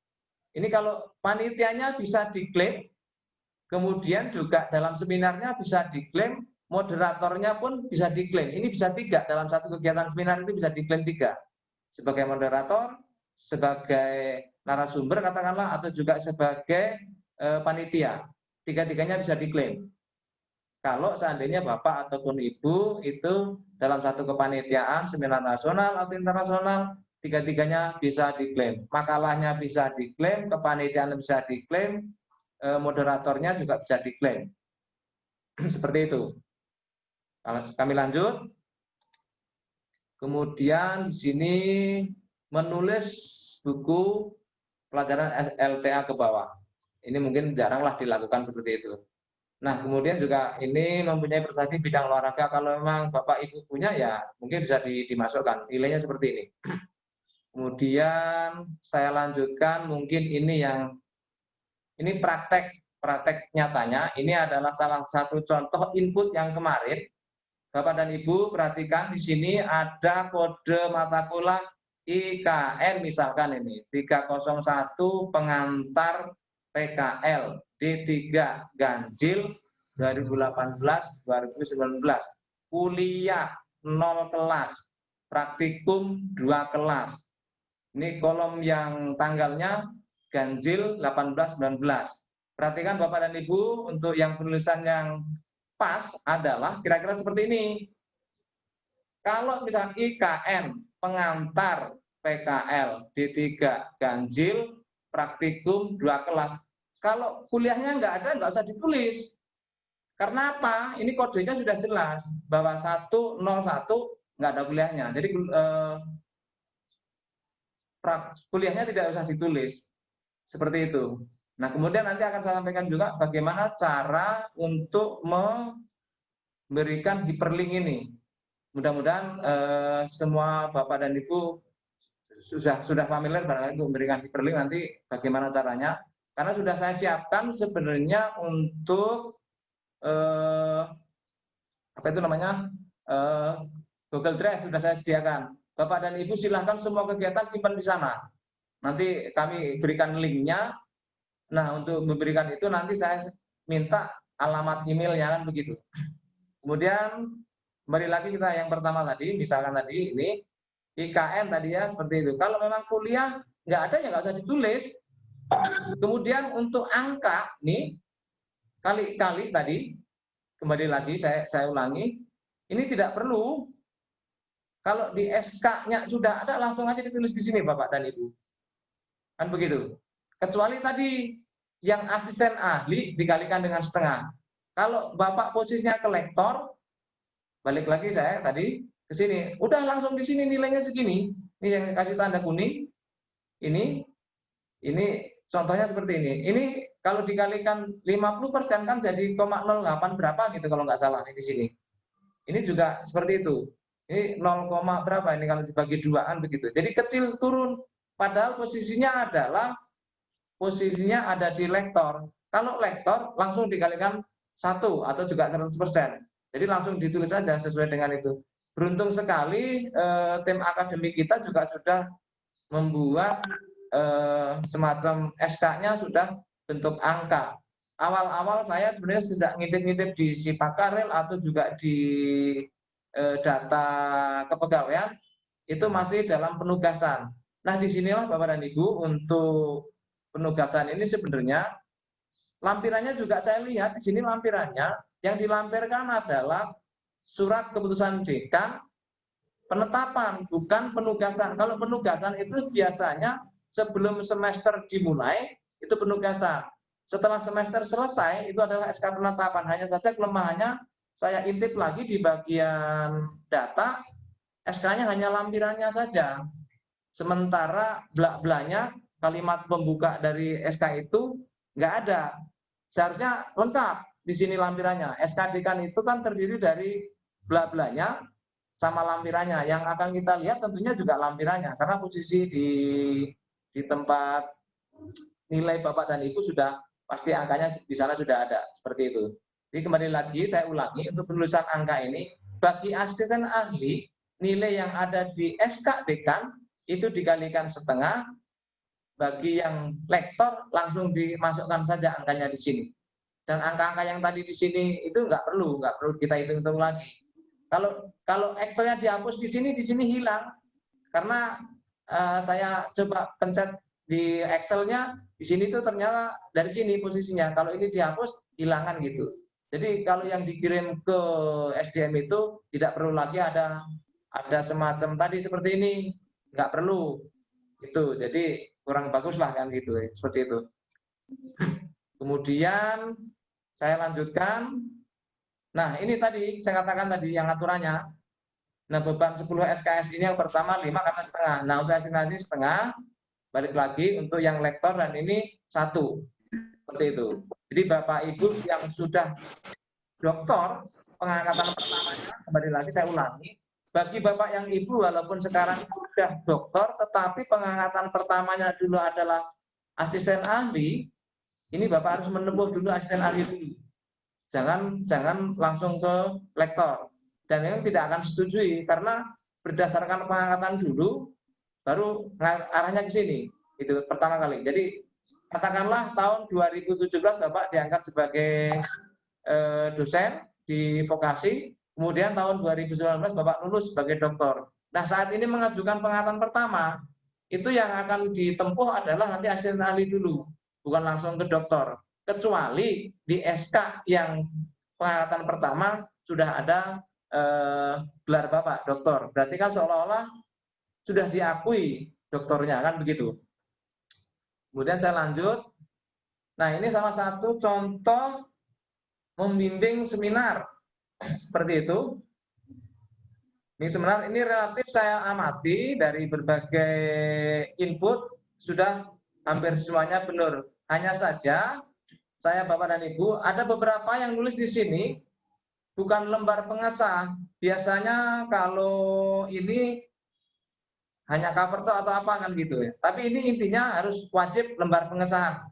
Ini kalau panitianya bisa diklaim, kemudian juga dalam seminarnya bisa diklaim, moderatornya pun bisa diklaim. Ini bisa 3 dalam satu kegiatan seminar itu bisa diklaim 3. Sebagai moderator, sebagai narasumber katakanlah, atau juga sebagai panitia. 3-tiganya bisa diklaim. Kalau seandainya Bapak ataupun Ibu itu dalam satu kepanitiaan, seminar nasional atau internasional, 3-tiganya bisa diklaim. Makalahnya bisa diklaim, kepanitiaan bisa diklaim, moderatornya juga bisa diklaim. Seperti itu. Kami lanjut. Kemudian di sini menulis buku pelajaran LTA ke bawah. Ini mungkin jaranglah dilakukan seperti itu. Nah, kemudian juga ini mempunyai prestasi bidang olahraga. Kalau memang Bapak Ibu punya, ya mungkin bisa dimasukkan. Nilainya seperti ini. Kemudian saya lanjutkan, mungkin ini praktek nyatanya. Ini adalah salah satu contoh input yang kemarin. Bapak dan Ibu perhatikan di sini ada kode mata kuliah IKN misalkan ini 301 pengantar PKL D3 ganjil 2018-2019, kuliah 0 kelas, praktikum 2 kelas. Ini kolom yang tanggalnya ganjil 18-19. Perhatikan Bapak dan Ibu, untuk yang penulisan yang pas adalah kira-kira seperti ini. Kalau misalnya IKN, pengantar PKL, D3, ganjil, praktikum, 2 kelas. Kalau kuliahnya nggak usah ditulis. Karena apa? Ini kodenya sudah jelas bahwa 101 nggak ada kuliahnya. Jadi kuliahnya tidak usah ditulis. Seperti itu. Nah, kemudian nanti akan saya sampaikan juga bagaimana cara untuk memberikan hyperlink ini. Mudah-mudahan semua Bapak dan Ibu sudah familiar barangkali untuk memberikan hyperlink nanti bagaimana caranya. Karena sudah saya siapkan sebenarnya untuk apa itu namanya Google Drive sudah saya sediakan. Bapak dan Ibu silahkan semua kegiatan simpan di sana. Nanti kami berikan linknya. Nah, untuk memberikan itu nanti saya minta alamat emailnya kan begitu. Kemudian kembali lagi kita yang pertama tadi, misalkan tadi ini IKN tadi ya seperti itu. Kalau memang kuliah nggak ada ya nggak usah ditulis. Kemudian untuk angka nih kali-kali tadi kembali lagi saya ulangi, ini tidak perlu. Kalau di SK-nya sudah ada langsung aja ditulis di sini Bapak dan Ibu. Kan begitu. Kecuali tadi yang asisten ahli dikalikan dengan setengah. Kalau Bapak posisinya ke lektor, balik lagi saya tadi ke sini. Udah langsung di sini nilainya segini. Ini yang kasih tanda kuning. Ini contohnya seperti ini. Ini kalau dikalikan 50% kan jadi 0,08 berapa gitu kalau nggak salah di sini. Ini juga seperti itu. Ini 0, berapa ini kalau dibagi 2an begitu. Jadi kecil turun. Padahal posisinya ada di lektor. Kalau lektor langsung dikalikan 1 atau juga 100%. Jadi langsung ditulis saja sesuai dengan itu. Beruntung sekali tim akademik kita juga sudah membuat semacam SK-nya sudah bentuk angka. Awal-awal saya sebenarnya sejak ngintip-ngintip di Sipakarel atau juga di data kepegawaian itu masih dalam penugasan. Nah, disinilah Bapak dan Ibu untuk penugasan ini sebenarnya lampirannya juga saya lihat di sini lampirannya yang dilampirkan adalah surat keputusan dekan penetapan, bukan penugasan. Kalau penugasan itu biasanya sebelum semester dimulai itu penugasan. Setelah semester selesai itu adalah SK penetapan. Hanya saja kelemahannya saya intip lagi di bagian data SK-nya hanya lampirannya saja. Sementara belak-belaknya kalimat pembuka dari SK itu nggak ada. Seharusnya lengkap di sini lampirannya. SK dekan itu kan terdiri dari belak-belaknya sama lampirannya. Yang akan kita lihat tentunya juga lampirannya karena posisi di tempat nilai Bapak dan Ibu sudah pasti angkanya di sana sudah ada seperti itu. Jadi kembali lagi saya ulangi untuk penulisan angka ini bagi asisten ahli nilai yang ada di SK dekan itu dikalikan setengah, bagi yang lektor langsung dimasukkan saja angkanya di sini. Dan angka-angka yang tadi di sini itu nggak perlu kita hitung-hitung lagi. Kalau Excel-nya dihapus di sini hilang. Karena saya coba pencet di Excel-nya di sini tuh ternyata dari sini posisinya. Kalau ini dihapus hilangan gitu. Jadi kalau yang dikirim ke SDM itu tidak perlu lagi ada semacam tadi seperti ini. Nggak perlu itu, jadi kurang bagus lah kan gitu, seperti itu. Kemudian saya lanjutkan. Nah ini tadi saya katakan tadi yang aturannya. Nah beban 10 SKS ini yang pertama 5 karena setengah. Nah untuk asistensi setengah, balik lagi untuk yang lektor dan ini 1 seperti itu. Jadi Bapak Ibu yang sudah doktor pengangkatan pertamanya, kembali lagi saya ulangi. Bagi Bapak yang Ibu, walaupun sekarang sudah doktor, tetapi pengangkatan pertamanya dulu adalah asisten ahli, ini Bapak harus menempuh dulu asisten ahli dulu. Jangan langsung ke lektor. Dan ini tidak akan setujui, karena berdasarkan pengangkatan dulu, baru arahnya ke sini. Itu pertama kali. Jadi, katakanlah tahun 2017 Bapak diangkat sebagai dosen di vokasi, kemudian tahun 2019 Bapak lulus sebagai doktor. Nah saat ini mengajukan pengangkatan pertama, itu yang akan ditempuh adalah nanti asisten ahli dulu, bukan langsung ke doktor. Kecuali di SK yang pengangkatan pertama sudah ada gelar Bapak, doktor. Berarti kan seolah-olah sudah diakui doktornya, kan begitu. Kemudian saya lanjut. Nah, ini salah satu contoh membimbing seminar. Seperti itu. Ini seminar ini relatif saya amati dari berbagai input, sudah hampir semuanya benar. Hanya saja, saya Bapak dan Ibu, ada beberapa yang nulis di sini, bukan lembar pengesah. Biasanya kalau ini hanya cover atau apa kan gitu ya. Tapi ini intinya harus wajib lembar pengesahan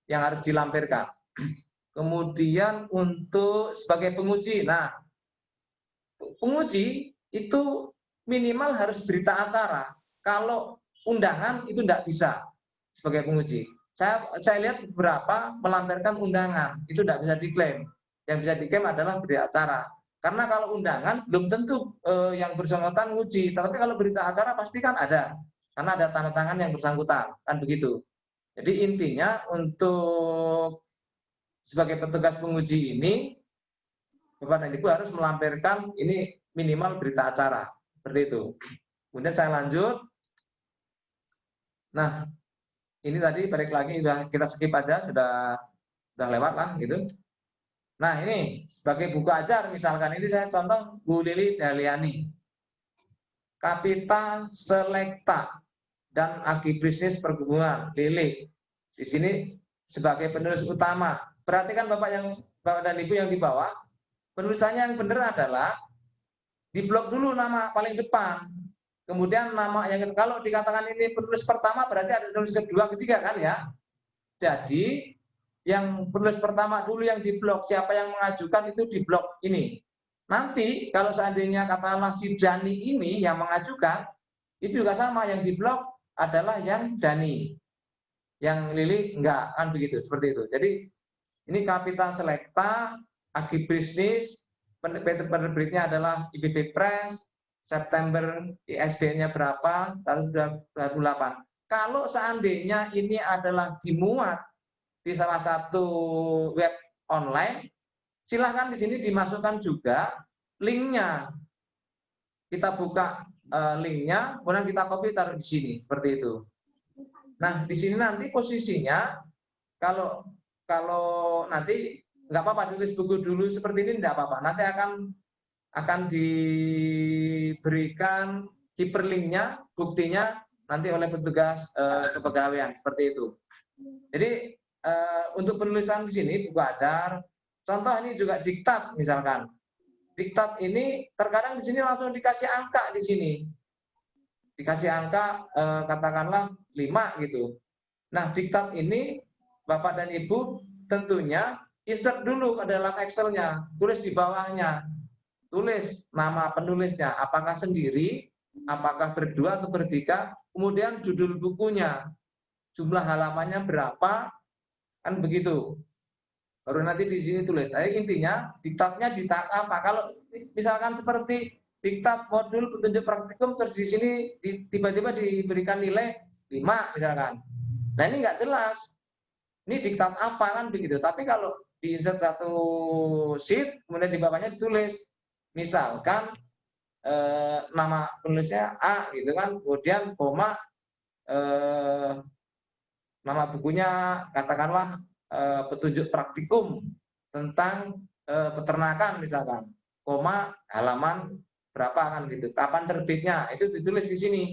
yang harus dilampirkan. Kemudian untuk sebagai penguji, nah penguji itu minimal harus berita acara. Kalau undangan itu tidak bisa sebagai penguji. Saya lihat beberapa melampirkan undangan, itu tidak bisa diklaim. Yang bisa diklaim adalah berita acara. Karena kalau undangan belum tentu yang bersangkutan nguji, tetapi kalau berita acara pasti kan ada, karena ada tanda tangan yang bersangkutan, kan begitu. Jadi intinya untuk sebagai petugas penguji ini, Bapak dan Ibu harus melampirkan ini minimal berita acara, seperti itu. Kemudian saya lanjut. Nah, ini tadi balik lagi sudah kita skip aja, sudah lewat lah gitu. Nah, ini sebagai buku ajar misalkan ini saya contoh Bu Lili Daliani. Kapita Selekta dan Agribisnis Perkebunan, Lili. Di sini sebagai penulis utama. Perhatikan Bapak dan Ibu yang di bawah, penulisannya yang benar adalah di blok dulu nama paling depan. Kemudian nama yang kalau dikatakan ini penulis pertama berarti ada penulis kedua, ketiga kan ya. Jadi yang penulis pertama dulu yang di blok, siapa yang mengajukan itu di blok ini. Nanti kalau seandainya katakanlah si Dani ini yang mengajukan, itu juga sama, yang di blok adalah yang Dani. Yang Lili enggak, kan begitu, seperti itu. Jadi ini Kapita Selekta, Agribisnis, penerbitnya adalah IPB Press, September ISBN-nya berapa, 128. Kalau seandainya ini adalah dimuat di salah satu web online, silahkan di sini dimasukkan juga linknya. Kita buka linknya, kemudian kita copy taruh di sini, seperti itu. Nah, di sini nanti posisinya, kalau nanti nggak apa-apa tulis buku dulu seperti ini, nggak apa-apa. Nanti akan diberikan hyperlinknya, buktinya nanti oleh petugas kepegawaian, seperti itu. Jadi untuk penulisan di sini buku ajar, contoh ini juga diktat misalkan. Diktat ini terkadang di sini langsung dikasih angka di sini. Dikasih angka katakanlah 5 gitu. Nah, diktat ini Bapak dan Ibu tentunya insert dulu ke dalam Excel-nya, tulis di bawahnya. Tulis nama penulisnya, apakah sendiri, apakah berdua atau bertiga, kemudian judul bukunya, jumlah halamannya berapa, kan begitu. Baru nanti di sini tulis. Jadi intinya diktatnya diktat apa? Kalau misalkan seperti diktat modul petunjuk praktikum terus di sini tiba-tiba diberikan nilai 5 misalkan. Nah, ini nggak jelas. Ini diktat apa kan begitu. Tapi kalau di insert satu sheet kemudian di bawahnya ditulis misalkan nama penulisnya A gitu kan, kemudian koma nama bukunya katakanlah petunjuk praktikum tentang peternakan misalkan, koma halaman berapa kan gitu, kapan terbitnya itu ditulis di sini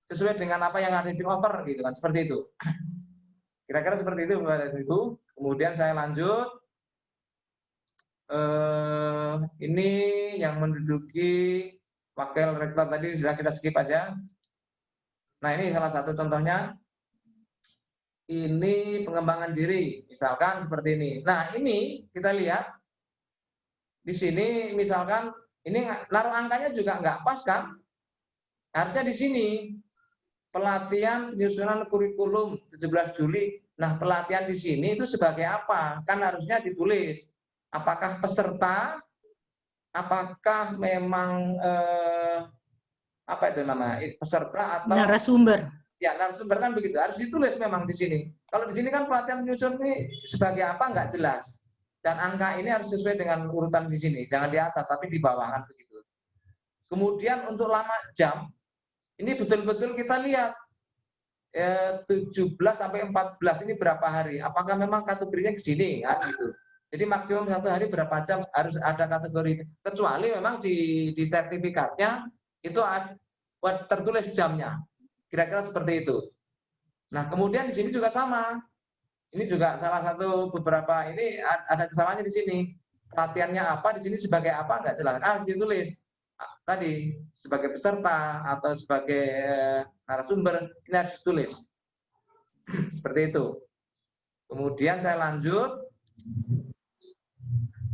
sesuai dengan apa yang ada di offer gitu kan, seperti itu. Kira-kira seperti itu Bapak dan Ibu. Kemudian saya lanjut. Ini yang menduduki wakil rektor tadi sudah kita skip aja. Nah, ini salah satu contohnya. Ini pengembangan diri, misalkan seperti ini. Nah, ini kita lihat di sini misalkan ini naruh angkanya juga nggak pas kan? Harusnya di sini pelatihan penyusunan kurikulum 17 Juli. Nah, pelatihan di sini itu sebagai apa? Kan harusnya ditulis. Apakah peserta? Apakah memang apa itu namanya? Peserta atau narasumber? Ya, narasumber kan begitu. Harus ditulis memang di sini. Kalau di sini kan pelatihan penyusun ini sebagai apa nggak jelas. Dan angka ini harus sesuai dengan urutan di sini. Jangan di atas, tapi di bawah kan begitu. Kemudian untuk lama jam, ini betul-betul kita lihat 17 sampai 14 ini berapa hari? Apakah memang kategorinya ke sini kan gitu. Jadi maksimum 1 hari berapa jam harus ada kategori. Kecuali memang di sertifikatnya itu tertulis jamnya. Kira-kira seperti itu. Nah, kemudian di sini juga sama. Ini juga salah satu beberapa ini ada kesalahannya di sini. Pelatihannya apa, di sini sebagai apa enggak jelas. Ditulis tadi sebagai peserta atau sebagai narasumber, ini harus ditulis. Seperti itu. Kemudian saya lanjut.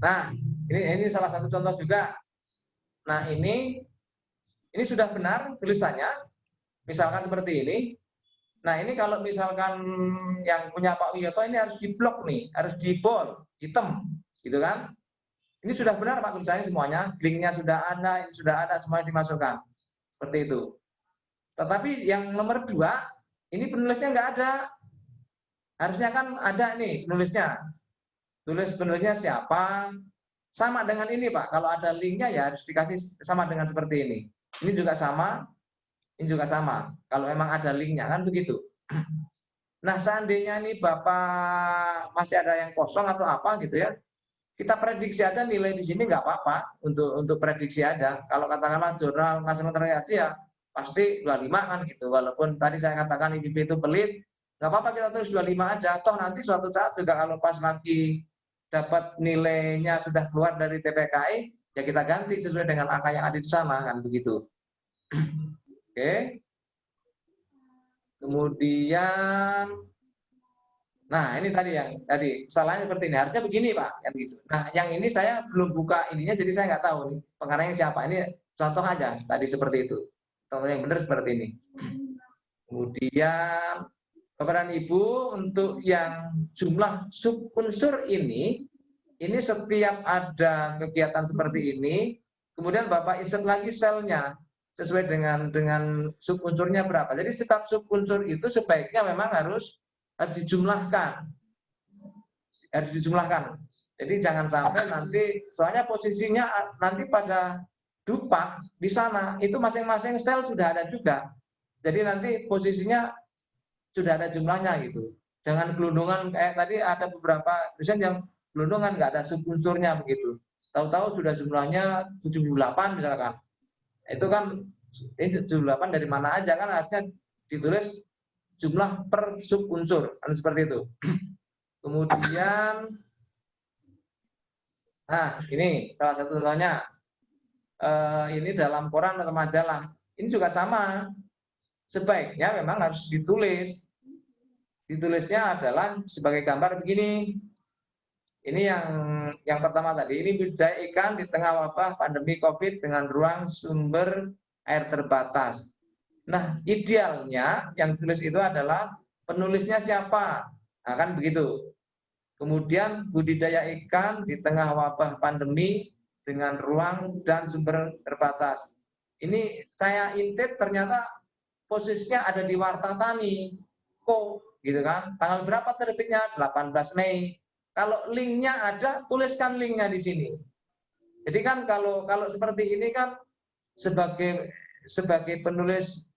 Nah, ini salah satu contoh juga. Nah, ini sudah benar tulisannya. Misalkan seperti ini. Nah, ini kalau misalkan yang punya Pak Wiyoto ini harus diblok nih, harus di bold, hitam, gitu kan? Ini sudah benar Pak tulisannya semuanya, linknya sudah ada, ini sudah ada, semuanya dimasukkan. Seperti itu. Tetapi yang nomor 2, ini penulisnya nggak ada. Harusnya kan ada nih penulisnya. Tulis penulisnya siapa. Sama dengan ini Pak, kalau ada linknya ya harus dikasih sama dengan seperti ini. Ini juga sama, ini juga sama. Kalau memang ada linknya kan begitu. Nah, seandainya ini Bapak masih ada yang kosong atau apa gitu ya, kita prediksi aja nilai di sini nggak apa-apa untuk prediksi aja. Kalau katakanlah jurnal nasional terakhir ya pasti 25 kan gitu. Walaupun tadi saya katakan IPB itu pelit, nggak apa-apa kita tulis 25 aja. Toh nanti suatu saat juga kalau pas lagi dapat nilainya sudah keluar dari TPKI, ya kita ganti sesuai dengan angka yang ada di sana kan begitu. Oke. Kemudian nah, ini tadi salahnya seperti ini. Harusnya begini, Pak, kan gitu. Nah, yang ini saya belum buka ininya, jadi saya nggak tahu nih pengarangnya siapa. Ini contoh aja tadi seperti itu. Contoh yang benar seperti ini. Kemudian Bapak dan Ibu untuk yang jumlah subunsur ini setiap ada kegiatan seperti ini, kemudian Bapak insert lagi selnya sesuai dengan subunsurnya berapa. Jadi setiap subunsur itu sebaiknya memang harus dijumlahkan. Jadi jangan sampai nanti, soalnya posisinya nanti pada dupak di sana itu masing-masing sel sudah ada juga. Jadi nanti posisinya sudah ada jumlahnya gitu. Jangan gelundungan kayak tadi ada beberapa dosen yang gelundungan nggak ada subunsurnya begitu. Tahu-tahu sudah jumlahnya 78 misalkan. Itu kan ini 78 dari mana aja kan harusnya ditulis jumlah per subunsur, kan seperti itu. Kemudian, nah ini salah satu contohnya. Ini dalam koran atau majalah. Ini juga sama. Sebaiknya memang harus ditulis. Ditulisnya adalah sebagai gambar begini. Ini yang pertama tadi. Ini budidaya ikan di tengah wabah pandemi COVID dengan ruang sumber air terbatas. Nah, idealnya yang ditulis itu adalah penulisnya siapa. Nah, kan begitu. Kemudian budidaya ikan di tengah wabah pandemi dengan ruang dan sumber terbatas. Ini saya intip ternyata posisinya ada di Warta Tani. Gitu kan. Tanggal berapa terbitnya? 18 Mei. Kalau linknya ada, tuliskan linknya di sini. Jadi kan kalau seperti ini kan sebagai penulis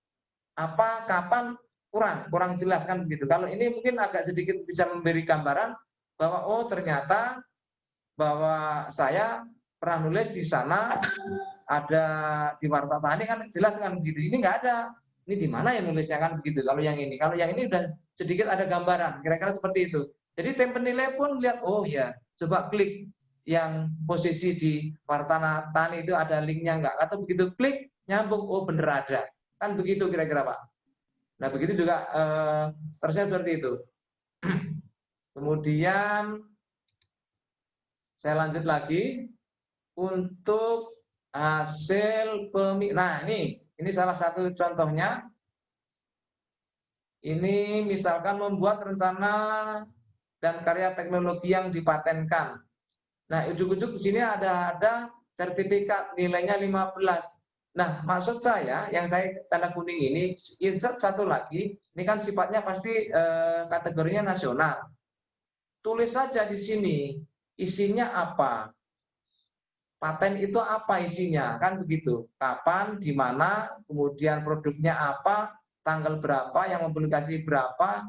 apa, kapan, kurang jelas kan begitu. Kalau ini mungkin agak sedikit bisa memberi gambaran bahwa oh ternyata bahwa saya pernah nulis di sana ada di Warta Tani kan jelas kan begitu. Ini nggak ada. Ini di mana yang nulisnya kan begitu. Kalau yang ini udah sedikit ada gambaran. Kira-kira seperti itu. Jadi tim penilai pun lihat oh ya coba klik yang posisi di Warta Tani itu ada linknya nggak? Atau begitu klik nyambung oh bener ada. Kan begitu kira-kira Pak. Nah begitu juga seterusnya seperti itu. Kemudian saya lanjut lagi untuk hasil pemilihan. Nah ini salah satu contohnya. Ini misalkan membuat rencana dan karya teknologi yang dipatenkan. Nah ujuk-ujuk di sini ada sertifikat nilainya 15. Nah, maksud saya yang saya tanda kuning ini insert satu lagi, ini kan sifatnya pasti kategorinya nasional. Tulis saja di sini isinya apa. paten itu apa isinya, kan begitu. Kapan, di mana, kemudian produknya apa, tanggal berapa, yang mempublikasi berapa.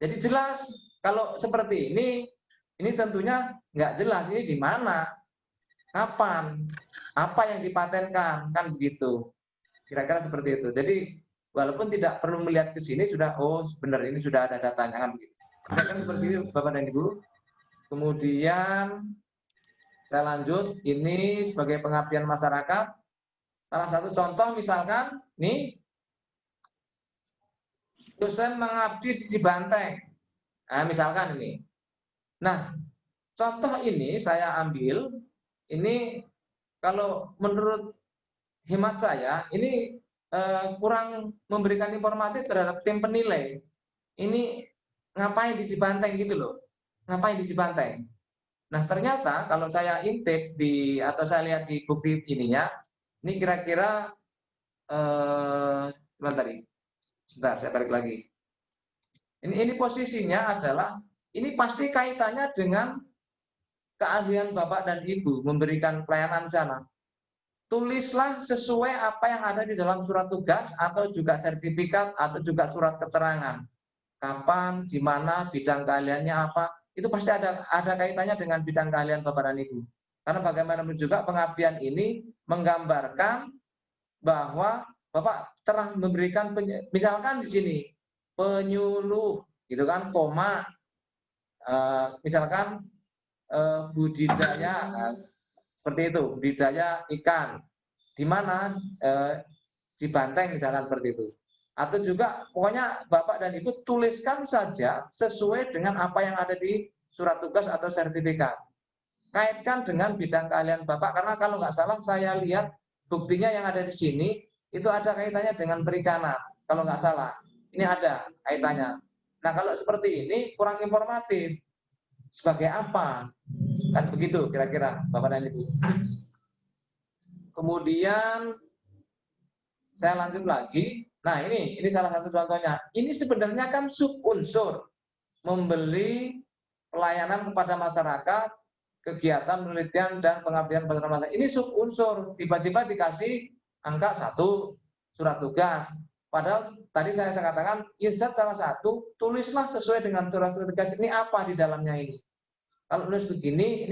Jadi jelas. Kalau seperti ini tentunya nggak jelas. Ini di mana, kapan, apa yang dipatenkan, kan begitu. Kira-kira seperti itu. Jadi walaupun tidak perlu melihat ke sini sudah, oh benar ini sudah ada datanya, kan begitu. Kira-kira seperti itu, Bapak dan Ibu. Kemudian saya lanjut, ini sebagai pengabdian masyarakat. Salah satu contoh misalkan, nih, dosen mengabdi di Cibanteng. Nah, misalkan ini. Nah, contoh ini saya ambil, ini kalau menurut hemat saya, ini kurang memberikan informasi terhadap tim penilai. Ini ngapain di Cibanteng gitu loh. Ngapain di Cibanteng? Nah, ternyata kalau saya intip atau saya lihat di bukti ininya, ini kira-kira gimana tadi? Sebentar, saya balik lagi. Ini posisinya adalah, ini pasti kaitannya dengan keahlian Bapak dan Ibu memberikan pelayanan sana. Tulislah sesuai apa yang ada di dalam surat tugas atau juga sertifikat atau juga surat keterangan. Kapan, di mana, bidang keahliannya apa, itu pasti ada kaitannya dengan bidang keahlian Bapak dan Ibu. Karena bagaimanapun juga pengabdian ini menggambarkan bahwa Bapak telah memberikan, misalkan di sini, penyuluh, gitu kan, koma, misalkan budidaya, seperti itu, budidaya ikan, di mana Cibanteng misalkan seperti itu. Atau juga pokoknya Bapak dan Ibu tuliskan saja sesuai dengan apa yang ada di surat tugas atau sertifikat. Kaitkan dengan bidang keahlian Bapak, karena kalau nggak salah saya lihat buktinya yang ada di sini, itu ada kaitannya dengan perikanan. Kalau nggak salah, ini ada kaitannya. Nah, kalau seperti ini kurang informatif. Sebagai apa? Kan begitu kira-kira Bapak dan Ibu. Kemudian saya lanjut lagi. Nah, ini salah satu contohnya. Ini sebenarnya kan subunsur membeli pelayanan kepada masyarakat, kegiatan penelitian dan pengabdian pada masyarakat. Ini subunsur, tiba-tiba dikasih angka 1 surat tugas. Padahal tadi saya katakan insert salah satu, tulislah sesuai dengan surat tugas ini apa di dalamnya ini. Kalau nulis begini,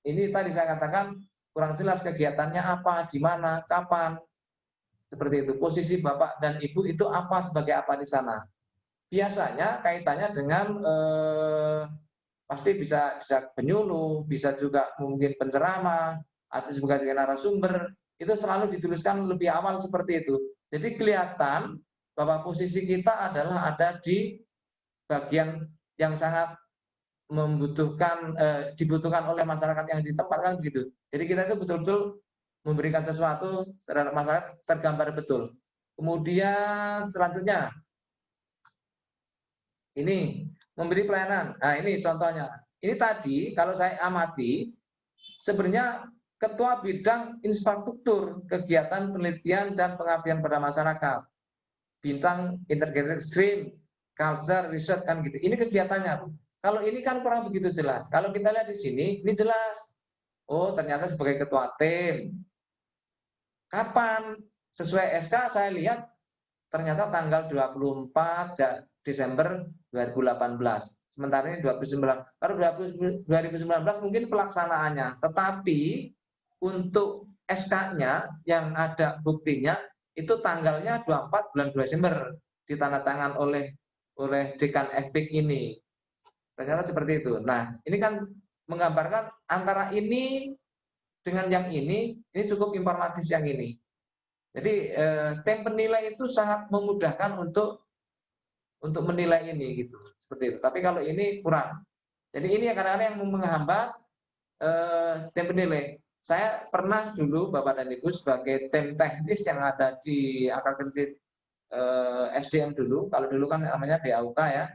ini tadi saya katakan kurang jelas kegiatannya apa, di mana, kapan. Seperti itu. Posisi Bapak dan Ibu itu apa sebagai apa di sana. Biasanya kaitannya dengan pasti bisa penyuluh, bisa juga mungkin penceramah, atau juga sebagai narasumber. Itu selalu dituliskan lebih awal seperti itu. Jadi kelihatan bahwa posisi kita adalah ada di bagian yang sangat dibutuhkan oleh masyarakat yang ditempatkan begitu. Jadi kita itu betul-betul memberikan sesuatu terhadap masyarakat tergambar betul. Kemudian selanjutnya, ini memberi pelayanan. Nah, ini contohnya. Ini tadi kalau saya amati, sebenarnya Ketua Bidang Infrastruktur, Kegiatan Penelitian dan Pengabdian pada Masyarakat. Bintang Integrated Stream, Culture, Research, kan gitu. Ini kegiatannya. Kalau ini kan kurang begitu jelas. Kalau kita lihat di sini, ini jelas. Oh, ternyata sebagai ketua tim. Kapan? Sesuai SK saya lihat ternyata tanggal 24 Desember 2018. Sementara ini 2019. Kalau 2019 mungkin pelaksanaannya. Tetapi untuk SK-nya yang ada buktinya itu tanggalnya 24 bulan Desember ditandatangan oleh Dekan FPIK ini. Ternyata seperti itu. Nah, ini kan menggambarkan antara ini dengan yang ini cukup informatif yang ini. Jadi tim penilai itu sangat memudahkan untuk menilai ini gitu, seperti itu. Tapi kalau ini kurang. Jadi ini kadang-kadang yang menghambat tim penilai. Saya pernah dulu Bapak dan Ibu sebagai tim teknis yang ada di Akademik SDM dulu, kalau dulu kan namanya BAUK ya.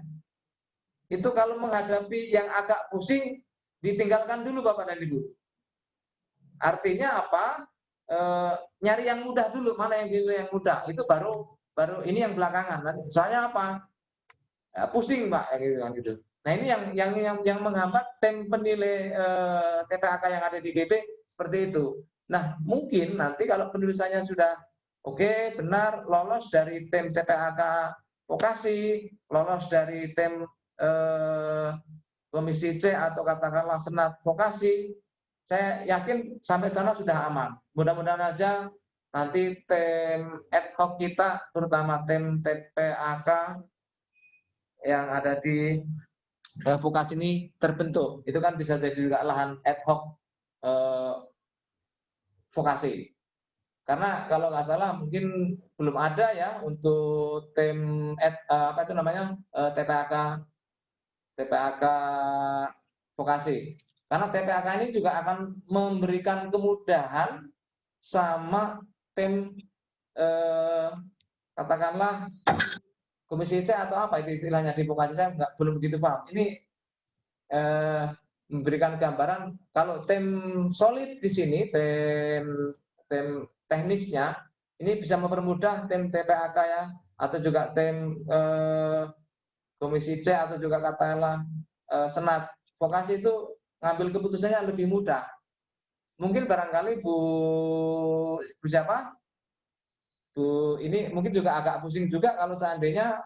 Itu kalau menghadapi yang agak pusing ditinggalkan dulu Bapak dan Ibu. Artinya apa? Nyari yang mudah dulu, mana yang mudah. Itu baru ini yang belakangan. Soalnya apa? Pusing Pak, gitu kan gitu. Nah, ini yang menghambat tim penilai TPAK yang ada di DB seperti itu. Nah, mungkin nanti kalau penulisannya sudah oke, benar, lolos dari tim TPAK vokasi, lolos dari tim Komisi C atau katakanlah Senat vokasi, saya yakin sampai sana sudah aman. Mudah-mudahan aja nanti tim ad hoc kita, terutama tim TPAK yang ada di vokasi ini terbentuk. Itu kan bisa jadi juga lahan ad hoc vokasi. Karena kalau nggak salah mungkin belum ada ya untuk tim TPAK vokasi. Karena TPAK ini juga akan memberikan kemudahan sama tim katakanlah Komisi C atau apa itu istilahnya di vokasi, saya belum begitu paham. Ini memberikan gambaran kalau tim solid di sini, tim teknisnya ini bisa mempermudah tim TPAK ya, atau juga tim Komisi C atau juga katakanlah Senat vokasi itu ngambil keputusannya lebih mudah. Mungkin barangkali Bu siapa? Bu ini mungkin juga agak pusing juga kalau seandainya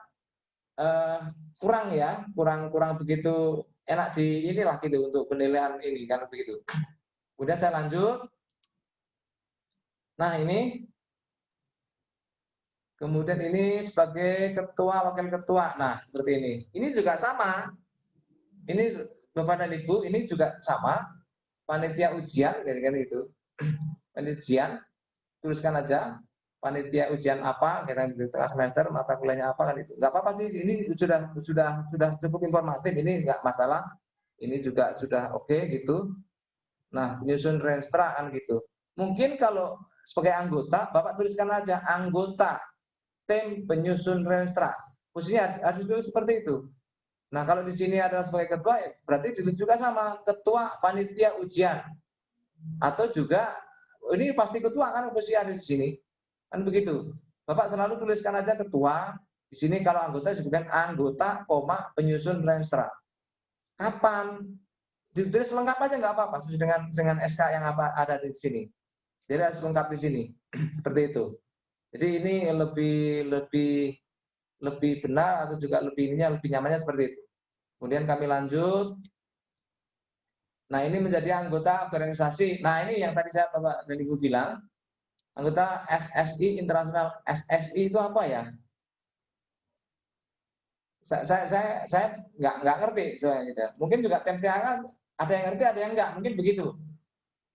kurang begitu enak di inilah gitu untuk penilaian ini kan begitu. Kemudian saya lanjut. Nah, ini kemudian ini sebagai ketua, wakil ketua. Nah, seperti ini. Ini juga sama. Ini Bapak dan Ibu, ini juga sama. Panitia ujian, kan itu. Panitia ujian, tuliskan aja. Panitia ujian apa, kita di tengah semester, mata kuliahnya apa kan itu. Nggak apa-apa sih, ini sudah cukup informatif. Ini nggak masalah. Ini juga sudah oke gitu. Nah, penyusun renstra kan gitu. Mungkin kalau sebagai anggota, Bapak tuliskan aja anggota tim penyusun renstra. Posisinya harus ditulis seperti itu. Nah, kalau di sini adalah sebagai ketua, berarti ditulis juga sama ketua panitia ujian. Atau juga ini pasti ketua kan posisi ada di sini. Kan begitu. Bapak selalu tuliskan aja ketua. Di sini kalau anggota disebutkan anggota, penyusun renstra. Kapan? Ditulis lengkap aja nggak apa-apa dengan SK yang ada di sini. Jadi harus lengkap di sini. Seperti itu. Jadi ini lebih benar atau juga lebih nyamannya seperti itu. Kemudian kami lanjut. Nah, ini menjadi anggota organisasi. Nah, ini yang tadi saya Bapak dan Ibu bilang. Anggota SSI internasional. SSI itu apa ya? Saya nggak ngerti soalnya. Mungkin juga TPAK ada yang ngerti, ada yang nggak. Mungkin begitu.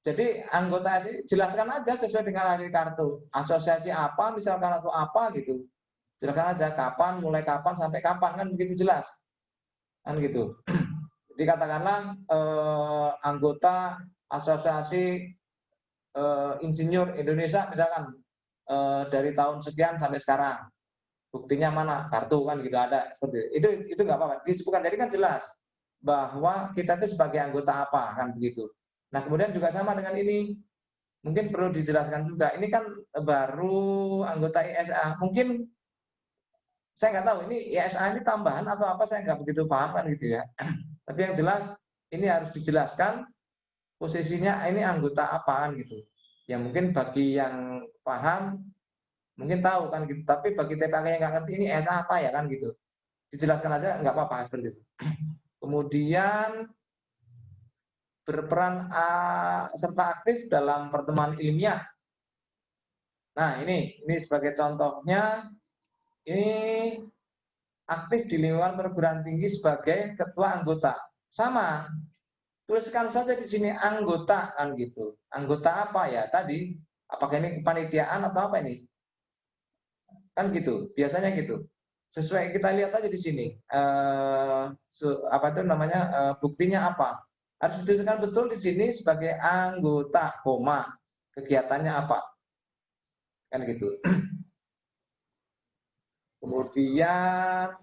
Jadi anggota SSI jelaskan aja sesuai dengan hari kartu. Asosiasi apa, misalkan atau apa gitu. Jelaskan aja kapan, mulai kapan, sampai kapan kan begitu jelas. Kan gitu. Jadi katakanlah anggota asosiasi insinyur Indonesia misalkan dari tahun sekian sampai sekarang. Buktinya mana? Kartu kan gitu ada seperti itu nggak apa-apa. Disebutkan jadi kan jelas bahwa kita itu sebagai anggota apa kan begitu. Nah, kemudian juga sama dengan ini. Mungkin perlu dijelaskan juga. Ini kan baru anggota ISA. Mungkin saya nggak tahu ini ISA ini tambahan atau apa, saya nggak begitu paham kan gitu ya. Tapi yang jelas ini harus dijelaskan posisinya ini anggota apaan gitu. Ya mungkin bagi yang paham mungkin tahu kan gitu. Tapi bagi TPAK yang nggak ngerti ini ISA apa ya kan gitu. Dijelaskan aja nggak apa-apa seperti itu. Kemudian berperan serta aktif dalam pertemuan ilmiah. Nah, ini sebagai contohnya, ini aktif di lingkungan perguruan tinggi sebagai ketua anggota. Sama, tuliskan saja di sini anggota kan gitu. Anggota apa ya tadi? Apakah ini kepanitiaan atau apa ini? Kan gitu, biasanya gitu. Sesuai kita lihat aja di sini. Apa itu namanya? Buktinya apa? Harus dituliskan betul di sini sebagai anggota, kegiatannya apa. Kan gitu. Kemudian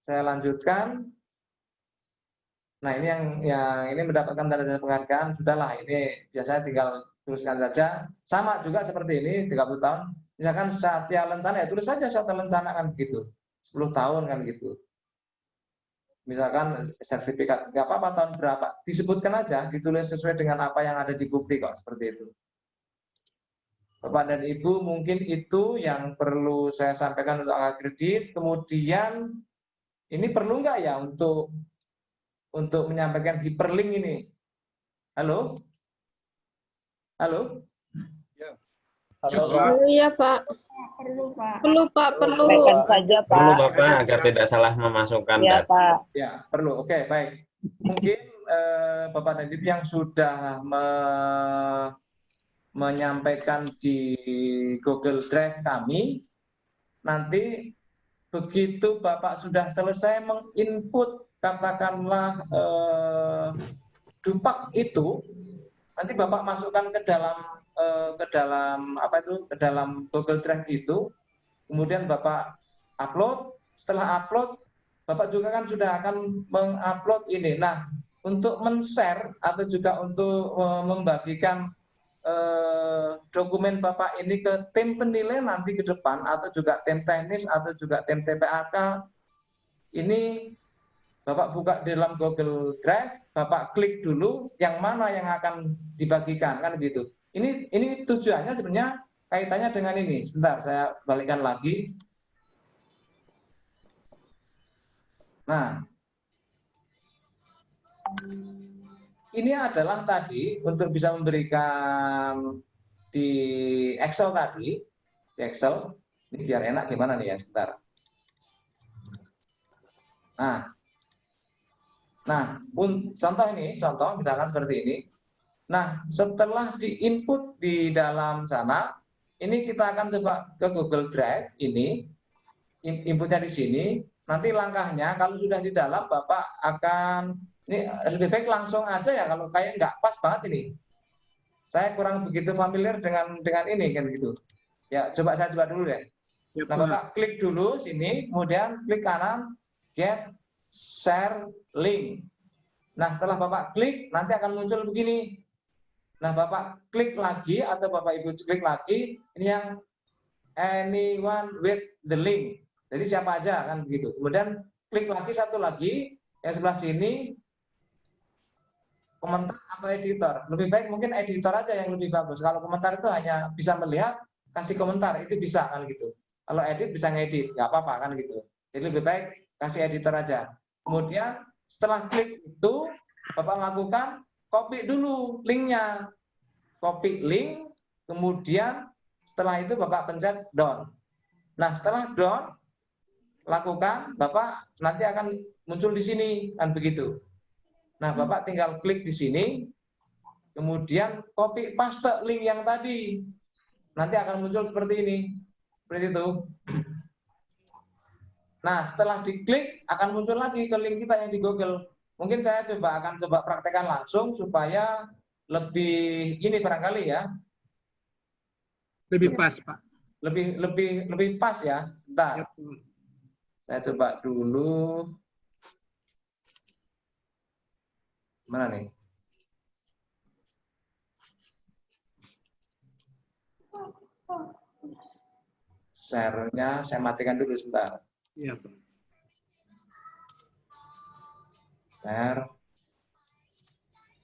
saya lanjutkan. Nah, ini yang ini mendapatkan tanda penghargaan, sudahlah ini biasanya tinggal tuliskan saja. Sama juga seperti ini 30 tahun. Misalkan Satya Lencana ya tulis saja Satya Lencana kan begitu. 10 tahun kan gitu. misalkan sertifikat, nggak apa-apa tahun berapa, disebutkan aja, ditulis sesuai dengan apa yang ada di bukti kok, seperti itu. Bapak dan Ibu, mungkin itu yang perlu saya sampaikan untuk angka kredit. Kemudian ini perlu nggak ya untuk menyampaikan hyperlink ini? Halo? Halo? Iya Pak. Perlu Pak. Perlu Pak, perlu. Saja Pak. Perlu Bapak agar tidak salah memasukkan Ya data. Pak. Ya, perlu. Oke, baik. Mungkin Bapak dan Ibu yang sudah menyampaikan di Google Drive kami, nanti begitu Bapak sudah selesai menginput katakanlah dupak itu, nanti Bapak masukkan ke dalam Google Drive itu, kemudian Bapak upload. Setelah upload, Bapak juga kan sudah akan mengupload ini. Nah, untuk men-share atau juga untuk membagikan dokumen Bapak ini ke tim penilai nanti ke depan, atau juga tim teknis, atau juga tim TPAK, ini Bapak buka di dalam Google Drive, Bapak klik dulu yang mana yang akan dibagikan, kan gitu. Ini tujuannya sebenarnya kaitannya dengan ini. Sebentar, saya balikkan lagi. Nah, ini adalah tadi untuk bisa memberikan di Excel tadi, di Excel, ini biar enak gimana nih ya, sebentar. Nah, contoh misalkan seperti ini. Nah, setelah di-input di dalam sana, ini kita akan coba ke Google Drive ini, inputnya di sini. Nanti langkahnya kalau sudah di dalam, Bapak akan, ini lebih baik langsung aja ya, kalau kayak nggak pas banget ini. Saya kurang begitu familiar dengan ini kan gitu. Ya, saya coba dulu deh. Nah, Bapak klik dulu sini, kemudian klik kanan, get share link. Nah, setelah Bapak klik, nanti akan muncul begini. Nah, Bapak klik lagi atau Bapak Ibu klik lagi, ini yang anyone with the link. Jadi siapa aja kan begitu. Kemudian klik lagi satu lagi yang sebelah sini, komentar atau editor. Lebih baik mungkin editor aja yang lebih bagus. Kalau komentar itu hanya bisa melihat, kasih komentar, itu bisa kan gitu. Kalau edit bisa ngedit, nggak apa-apa kan gitu. Jadi lebih baik kasih editor aja. Kemudian setelah klik itu, Bapak lakukan copy dulu linknya. Copy link, kemudian setelah itu Bapak pencet done. Nah, setelah done, lakukan, Bapak nanti akan muncul di sini, kan begitu. Nah, Bapak tinggal klik di sini, kemudian copy paste link yang tadi. Nanti akan muncul seperti ini. Seperti itu. Nah, setelah diklik, akan muncul lagi ke link kita yang di Google. Mungkin saya akan coba praktekkan langsung supaya lebih ini barangkali ya. Lebih pas, Pak. Lebih pas ya. Sebentar. Saya coba dulu. Mana nih? Share-nya saya matikan dulu sebentar. Iya, Pak. Share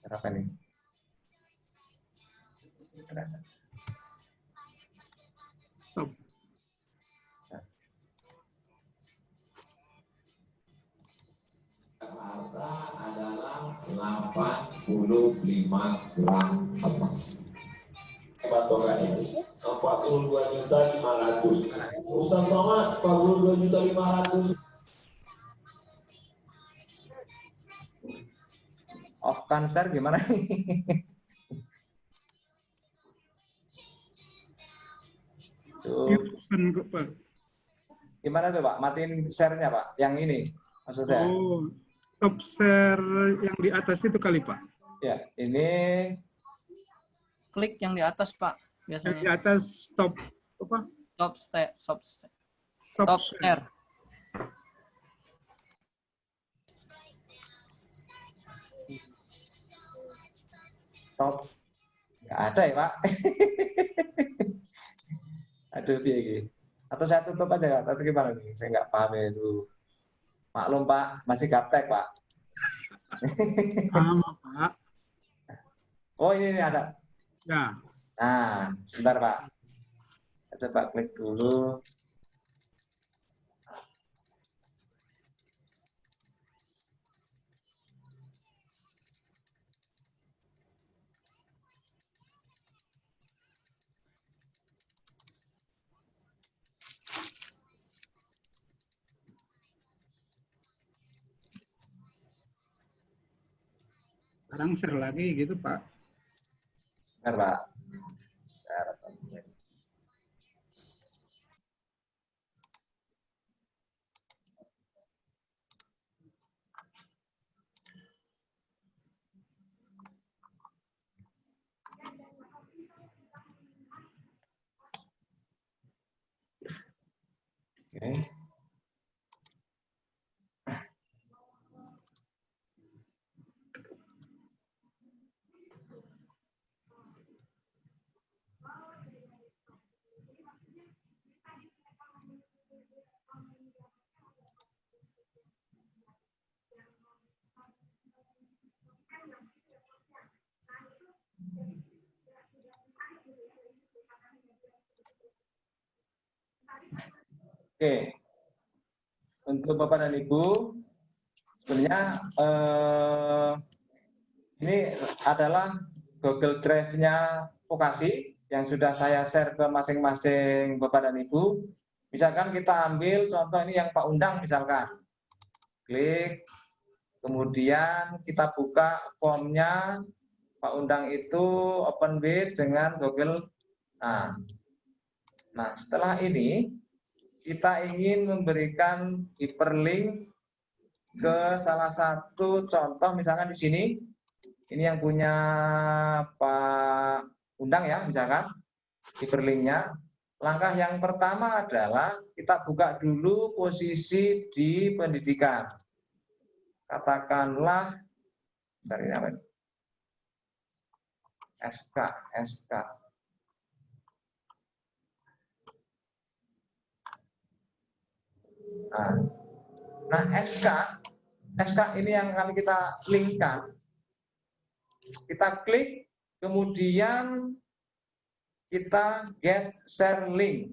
apa nih? Stop. Jakarta adalah 85 gram emas. Patokan itu 42.500.000. Ustaz Somad 42.500.000. Off cancer gimana nih? Gimana tuh Pak? Matiin share-nya Pak? Yang ini maksud saya. Oh, stop share yang di atas itu kali Pak? Ya, ini klik yang di atas Pak biasanya. Yang di atas stop apa? Stop share. Stop. Nggak ada ya Pak? Aduh, piye iki? Atau saya tutup aja Kak? Atau gimana nih? Saya nggak paham ya itu. Maklum Pak, masih gaptek Pak. Sama Pak. Oh ini ada. Ya. Nah, sebentar Pak. Saya coba klik dulu. Sekarang share lagi gitu Pak. Bentar Pak. Oke. Oke, untuk Bapak dan Ibu, sebenarnya ini adalah Google Drive-nya vokasi yang sudah saya share ke masing-masing Bapak dan Ibu. Misalkan kita ambil contoh ini yang Pak Undang misalkan. Klik, kemudian kita buka formnya Pak Undang itu open with dengan Google. Nah, setelah ini kita ingin memberikan hyperlink ke salah satu contoh, misalkan di sini, ini yang punya Pak Undang ya, misalkan hyperlinknya. Langkah yang pertama adalah kita buka dulu posisi di pendidikan. Katakanlah, dari apa ini? SK. Nah, SK ini yang akan kita linkkan. Kita klik, kemudian kita get share link.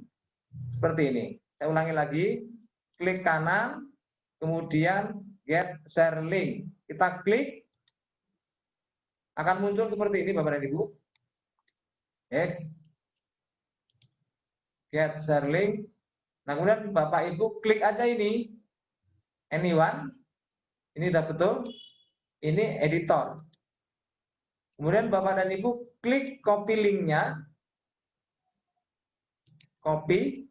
Seperti ini. Saya ulangi lagi, klik kanan, kemudian get share link. Kita klik, akan muncul seperti ini Bapak dan Ibu. Get share link. Nah, kemudian Bapak Ibu klik aja ini, anyone, ini udah betul, ini editor. Kemudian Bapak dan Ibu klik copy linknya, copy,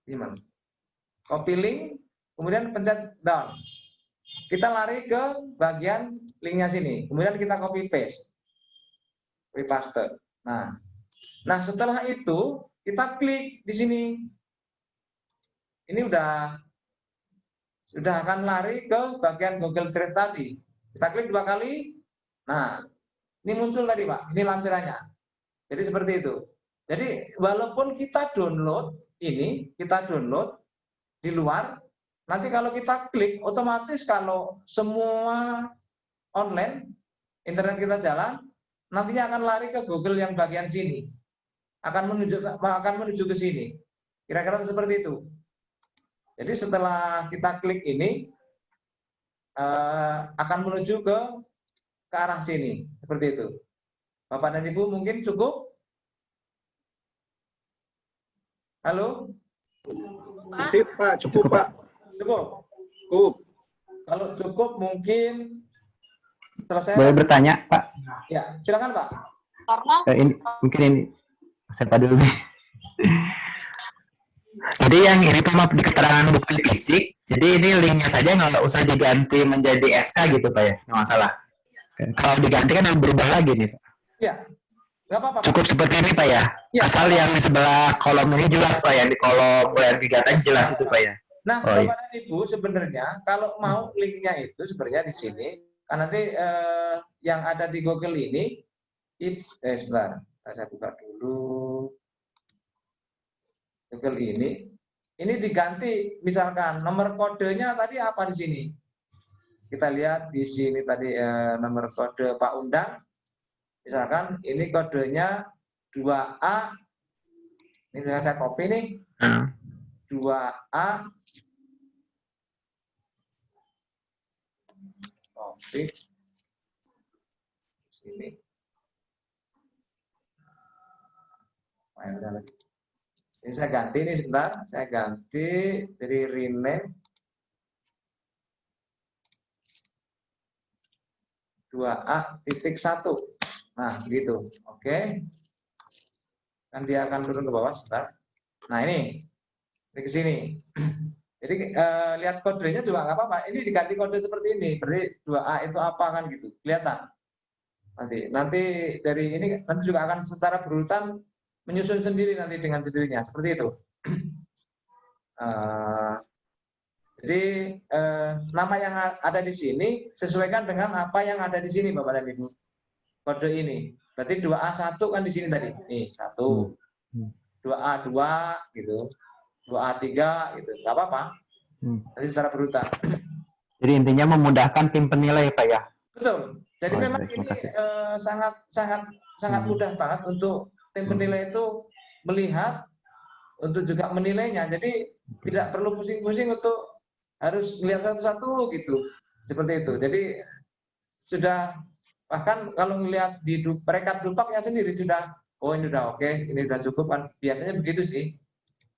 gimana? Copy link, kemudian pencet down. Kita lari ke bagian linknya sini, kemudian kita copy paste, paste. Nah setelah itu kita klik di sini. Ini sudah akan lari ke bagian Google Drive tadi. Kita klik 2 kali. Nah, ini muncul tadi Pak, ini lampirannya. Jadi seperti itu. Jadi walaupun kita download ini, kita download di luar, nanti kalau kita klik, otomatis kalau semua online, internet kita jalan, nantinya akan lari ke Google yang bagian sini. Akan menuju ke sini. Kira-kira seperti itu. Jadi setelah kita klik ini, akan menuju ke arah sini. Seperti itu. Bapak dan Ibu mungkin cukup? Halo? Cukup Pak. Cukup? Cukup. Kalau cukup mungkin selesai. Boleh bertanya Pak? Ya, silakan Pak. Mungkin ini, saya dulu nih. Jadi yang ini Pak di keterangan bukti fisik, jadi ini linknya saja nggak usah diganti menjadi SK gitu Pak ya, nggak masalah. Kalau diganti kan berubah lagi nih Pak. Iya, nggak apa-apa. Cukup seperti ini Pak ya. Asal yang di sebelah kolom ini jelas Pak ya, di kolom mulai kegiatan jelas itu Pak ya. Nah, Bapak dan Ibu sebenarnya kalau mau linknya itu sebenarnya di sini, kan nanti yang ada di Google ini, sebentar, saya buka dulu. Google ini, ini diganti, misalkan nomor kodenya tadi apa di sini? Kita lihat di sini tadi nomor kode Pak Undang, misalkan ini kodenya 2A, ini saya copy nih, 2A, copy, sini, ini saya ganti nih sebentar, saya ganti dari rename 2A.1. Nah, gitu. Oke. Kan dia akan turun ke bawah sebentar. Nah, ini ke sini. Jadi lihat kodenya juga nggak apa-apa. Ini diganti kode seperti ini. Berarti 2A itu apa kan gitu. Kelihatan. Nanti dari ini nanti juga akan secara berurutan menyusun sendiri nanti dengan sendirinya. Seperti itu. Jadi nama yang ada di sini sesuaikan dengan apa yang ada di sini, Bapak dan Ibu. Kode ini. Berarti 2A1 kan di sini tadi. Nih, 1. 2A2 gitu. 2A3 gitu. Enggak apa-apa. Nanti secara berurutan. Jadi intinya memudahkan tim penilai, Pak ya. Betul. Jadi memang ini sangat mudah banget untuk tim penilai itu melihat untuk juga menilainya. Jadi tidak perlu pusing-pusing untuk harus melihat satu-satu gitu, seperti itu. Jadi sudah, bahkan kalau melihat di rekap dupaknya sendiri sudah, oh ini udah oke, ini udah cukup kan, biasanya begitu sih.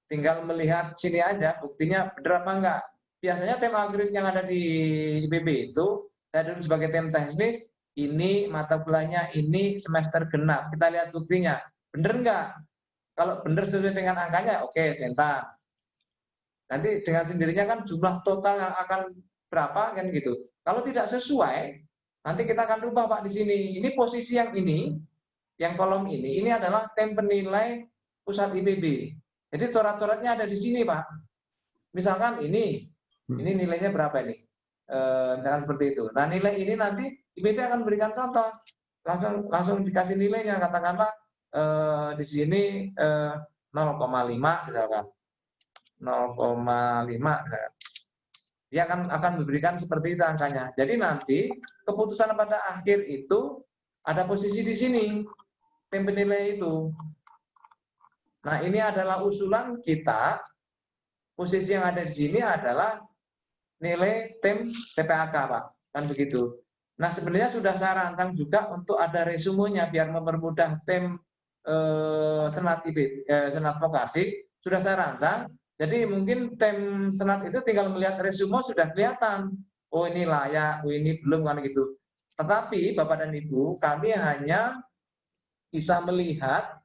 Tinggal melihat sini aja buktinya benar apa enggak. Biasanya tim algoritma yang ada di IPB itu, saya dulu sebagai tim teknis, ini mata kuliahnya ini semester genap, kita lihat buktinya bener enggak. Kalau bener sesuai dengan angkanya, oke, centang. Nanti dengan sendirinya kan jumlah total yang akan berapa kan gitu. Kalau tidak sesuai, nanti kita akan rubah Pak di sini. Ini posisi yang ini, yang kolom ini adalah tim penilai pusat IPB. Jadi coret-coretnya ada di sini Pak. Misalkan ini nilainya berapa ini? Misalkan seperti itu. Nah nilai ini nanti IPB akan berikan contoh, langsung dikasih nilainya. Katakanlah di sini 0,5 misalkan. 0,5 dia akan memberikan seperti itu angkanya. Jadi nanti keputusan pada akhir itu ada posisi di sini tim penilai itu. Nah ini adalah usulan kita, posisi yang ada di sini adalah nilai tim TPAK Pak, kan begitu. Nah sebenarnya sudah saya rancang juga untuk ada resumenya biar mempermudah tim senat vokasi, sudah saya rancang. Jadi mungkin tim senat itu tinggal melihat resume sudah kelihatan. Oh ini layak, oh ini belum kan gitu. Tetapi Bapak dan Ibu, kami hanya bisa melihat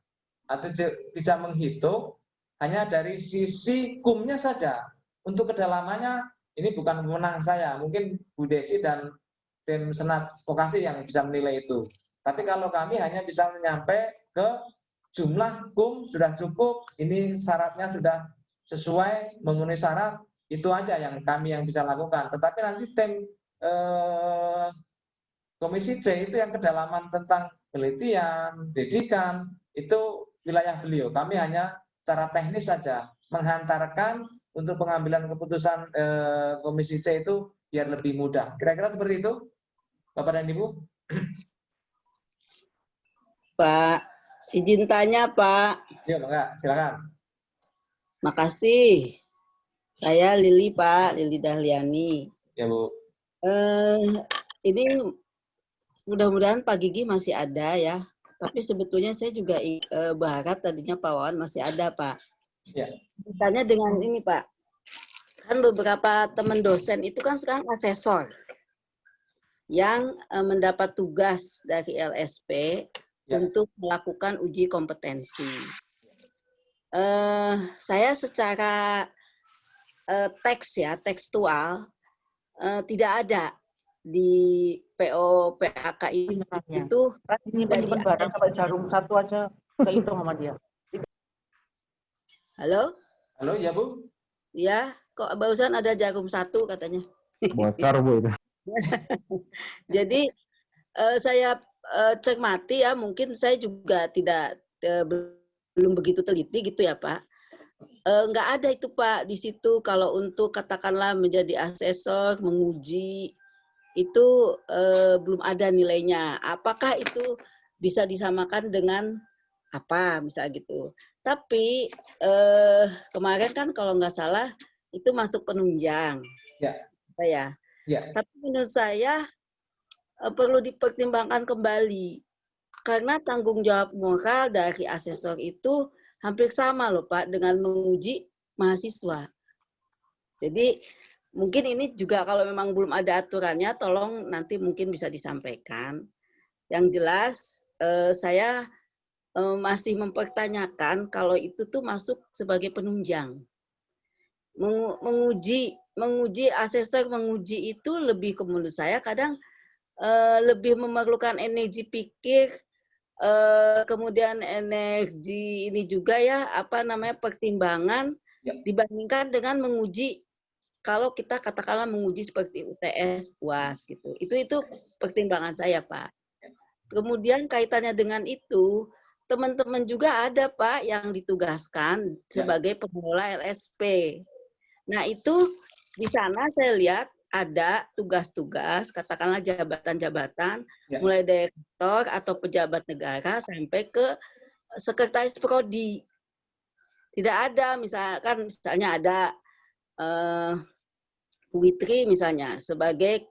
atau bisa menghitung hanya dari sisi kumnya saja. Untuk kedalamannya ini bukan wewenang saya. Mungkin Bu Desi dan tim senat vokasi yang bisa menilai itu. Tapi kalau kami hanya bisa menyampai ke jumlah kum sudah cukup, ini syaratnya sudah sesuai memenuhi syarat, itu aja yang kami yang bisa lakukan. Tetapi nanti tim Komisi C itu yang kedalaman tentang penelitian, pendidikan, itu wilayah beliau. Kami hanya secara teknis saja menghantarkan untuk pengambilan keputusan Komisi C itu biar lebih mudah. Kira-kira seperti itu, Bapak dan Ibu. Pak, izin tanya Pak. Ya, enggak, silakan. Makasih. Saya Lili Pak, Lili Dahliani. Ya Bu. Ini mudah-mudahan Pak Gigi masih ada ya. Tapi sebetulnya saya juga berharap tadinya Pak Wawan masih ada Pak. Ya. Tanya dengan ini Pak. Kan beberapa teman dosen itu kan sekarang asesor yang mendapat tugas dari LSP untuk melakukan uji kompetensi. Saya secara tekstual tidak ada di PO PAK itu dari barang sampai jarum satu aja kehitung sama dia. Halo? Halo, ya Bu? Ya, kok barusan ada jarum satu katanya. Bocor Bu itu. Jadi saya cermati ya, mungkin saya juga tidak belum begitu teliti gitu ya Pak. nggak ada itu Pak di situ. Kalau untuk katakanlah menjadi asesor, menguji, itu belum ada nilainya. Apakah itu bisa disamakan dengan apa, misalnya gitu. Tapi kemarin kan kalau nggak salah itu masuk penunjang. Ya. Ya. Ya. Tapi menurut saya perlu dipertimbangkan kembali. Karena tanggung jawab moral dari asesor itu hampir sama loh Pak dengan menguji mahasiswa. Jadi mungkin ini juga kalau memang belum ada aturannya, tolong nanti mungkin bisa disampaikan. Yang jelas saya masih mempertanyakan kalau itu tuh masuk sebagai penunjang. Menguji asesor menguji itu lebih menurut saya kadang lebih memerlukan energi pikir, kemudian energi ini juga ya pertimbangan dibandingkan dengan menguji kalau kita katakanlah menguji seperti UTS UAS gitu. Itu pertimbangan saya Pak. Kemudian kaitannya dengan itu teman-teman juga ada Pak yang ditugaskan sebagai pengelola LSP. Nah itu di sana saya lihat ada tugas-tugas, katakanlah jabatan-jabatan, mulai dari rektor atau pejabat negara sampai ke sekretaris prodi. Tidak ada, misalnya ada Bu Witri misalnya sebagai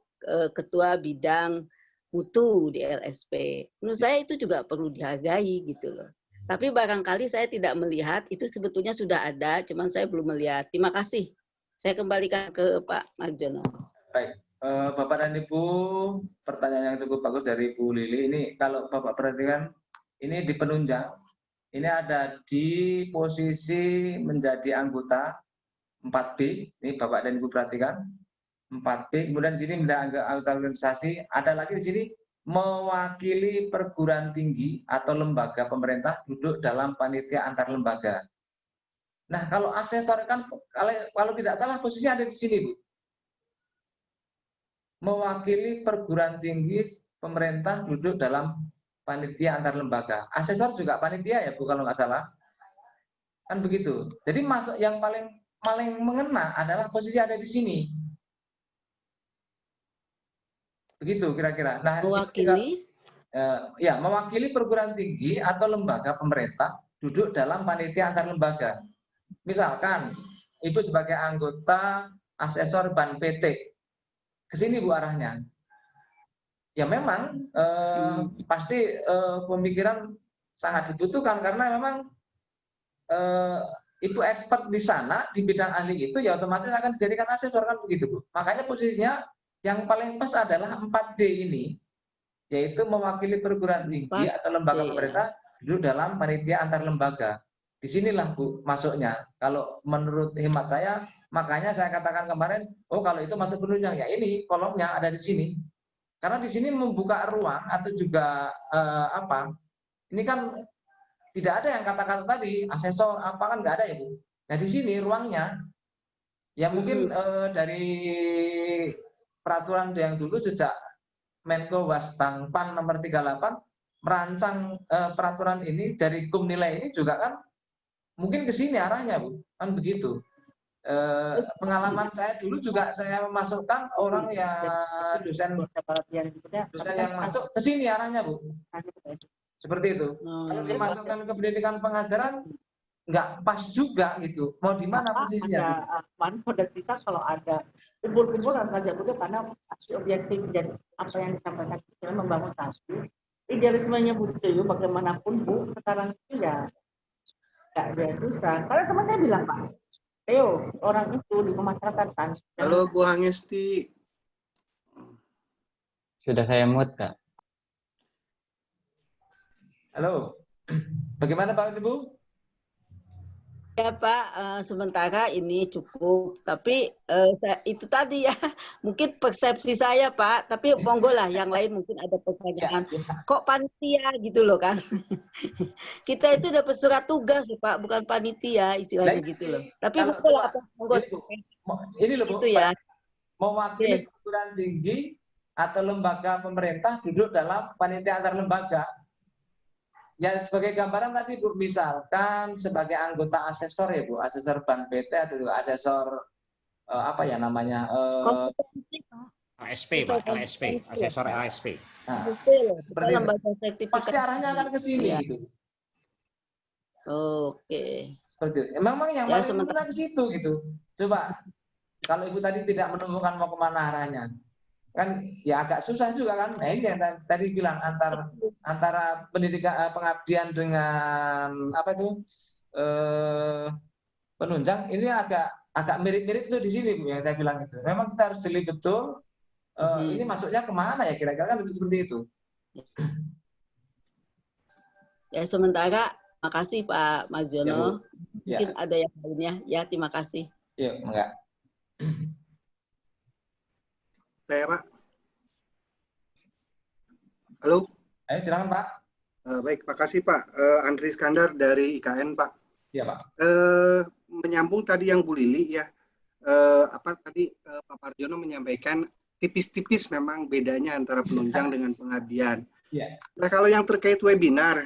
ketua bidang mutu di LSP. Menurut saya itu juga perlu dihargai gitu loh. Tapi barangkali saya tidak melihat itu sebetulnya sudah ada, cuman saya belum melihat. Terima kasih. Saya kembalikan ke Pak Marjono. Baik, Bapak dan Ibu, pertanyaan yang cukup bagus dari Bu Lili. Ini kalau Bapak perhatikan, ini di penunjang, ini ada di posisi menjadi anggota 4B. Ini Bapak dan Ibu perhatikan, 4B. Kemudian di sini menjadi anggota organisasi, ada lagi di sini mewakili perguruan tinggi atau lembaga pemerintah duduk dalam panitia antar lembaga. Nah, kalau asesor kan, kalau tidak salah posisinya ada di sini, Bu. Mewakili perguruan tinggi pemerintah duduk dalam panitia antar lembaga. Asesor juga panitia ya, Bu, kalau nggak salah. Kan begitu. Jadi masuk yang paling mengena adalah posisi ada di sini. Begitu kira-kira. Nah, mewakili? Mewakili perguruan tinggi atau lembaga pemerintah duduk dalam panitia antar lembaga. Misalkan, Ibu sebagai anggota asesor BAN PT, ke sini Bu arahnya. Ya memang pasti pemikiran sangat dibutuhkan karena memang Ibu expert di sana di bidang ahli itu ya otomatis akan dijadikan asesor kan begitu Bu. Makanya posisinya yang paling pas adalah 4D ini, yaitu mewakili perguruan tinggi atau lembaga pemerintah duduk dalam panitia antar lembaga. Disinilah Bu masuknya. Kalau menurut hemat saya, makanya saya katakan kemarin, oh kalau itu masuk penunjang, ya ini kolomnya ada di sini. Karena di sini membuka ruang atau juga ini kan tidak ada yang kata-kata tadi, asesor apa kan nggak ada ya Bu. Nah di sini ruangnya, ya mungkin dari peraturan yang dulu sejak Menko Wasbangpan nomor 38 merancang peraturan ini dari kum nilai ini juga kan mungkin ke sini arahnya Bu, kan begitu. Pengalaman saya dulu juga saya memasukkan orang yang dosen yang masuk ke sini arahnya Bu, seperti itu. Kalau dimasukkan ke pendidikan pengajaran nggak pas juga gitu. Mau di mana posisinya? Pada kita kalau ada kumpul-kumpul harus saja betul karena aksi objektif dan apa yang disampaikan itu membangun satu. Idealismenya Bu Ciyu bagaimanapun Bu sekarang itu ya nggak ada susah. Karena teman saya bilang Pak, Theo orang itu di masyarakat kan. Halo Bu Hangesti. Sudah saya mute Kak. Halo, bagaimana Pak Ibu? Ya Pak, sementara ini cukup. Tapi itu tadi ya, mungkin persepsi saya Pak. Tapi monggo lah, yang lain mungkin ada pertanyaan. Kok panitia gitu loh kan? Kita itu dapat surat tugas Pak, bukan panitia istilahnya gitu loh. Tapi monggo lah, monggo. Ini loh Bu, itu ya. Mewakili perguruan tinggi atau lembaga pemerintah duduk dalam panitia antar lembaga. Ya sebagai gambaran tadi Bu, misalkan sebagai anggota asesor ya Bu, asesor Bank PT atau juga asesor apa ya namanya? LSP Pak, LSP, asesor LSP. Nah, seperti itu. Pasti arahnya akan ke sini gitu. Oke. Seperti itu. Memang yang paling mudah ke situ gitu. Coba kalau Ibu tadi tidak menemukan mau kemana arahnya, kan ya agak susah juga kan. Nah ini yang tadi bilang antara pendidikan pengabdian dengan apa itu penunjang, ini agak mirip-mirip tuh di sini Bu yang saya bilang itu. Memang kita harus jeli betul ini masuknya kemana ya kira-kira kan seperti itu. Ya sementara makasih Pak Marjono. Ya, mungkin ada yang lainnya ya, terima kasih. Iya, enggak. Saya Pak. Halo. Ayo silakan Pak. Baik, makasih Pak. Andri Iskandar dari IKN Pak. Iya Pak. Menyambung tadi yang Bu Lili ya. Apa tadi Pak Marjono menyampaikan tipis-tipis memang bedanya antara penunjang dengan pengabdian. Iya. Nah kalau yang terkait webinar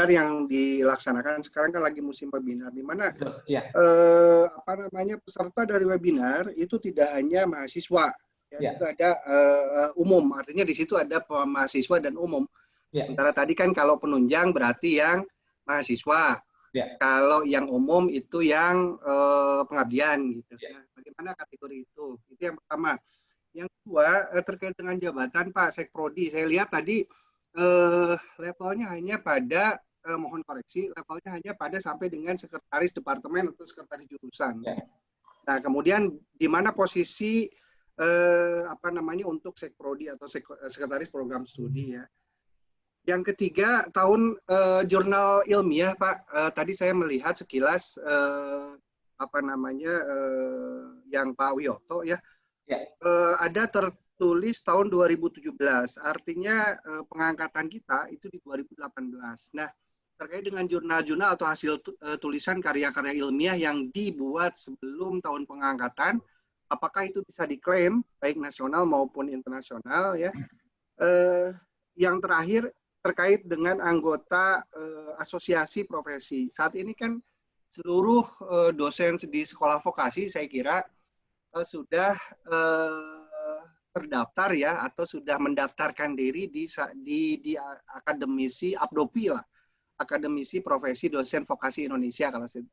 yang dilaksanakan sekarang kan lagi musim webinar di mana apa namanya peserta dari webinar itu tidak hanya mahasiswa ya, juga ada umum, artinya di situ ada mahasiswa dan umum. Sementara tadi kan kalau penunjang berarti yang mahasiswa, kalau yang umum itu yang pengabdian gitu. Nah, bagaimana kategori itu? Itu yang pertama. Yang kedua terkait dengan jabatan Pak Sekprodi, saya lihat tadi levelnya hanya pada mohon koreksi, levelnya hanya pada sampai dengan sekretaris departemen atau sekretaris jurusan. Nah, kemudian di mana posisi apa namanya untuk Sekprodi atau sekretaris program studi ya. Yang ketiga, tahun jurnal ilmiah Pak, tadi saya melihat sekilas apa namanya yang Pak Wiyoto ya. Ada tertulis tahun 2017, artinya pengangkatan kita itu di 2018. Nah, terkait dengan jurnal-jurnal atau hasil tulisan karya-karya ilmiah yang dibuat sebelum tahun pengangkatan, apakah itu bisa diklaim baik nasional maupun internasional ya? Yang terakhir terkait dengan anggota asosiasi profesi. Saat ini kan seluruh dosen di sekolah vokasi saya kira sudah terdaftar ya atau sudah mendaftarkan diri di akademisi Abdopi lah, akademisi profesi dosen vokasi Indonesia kalau saya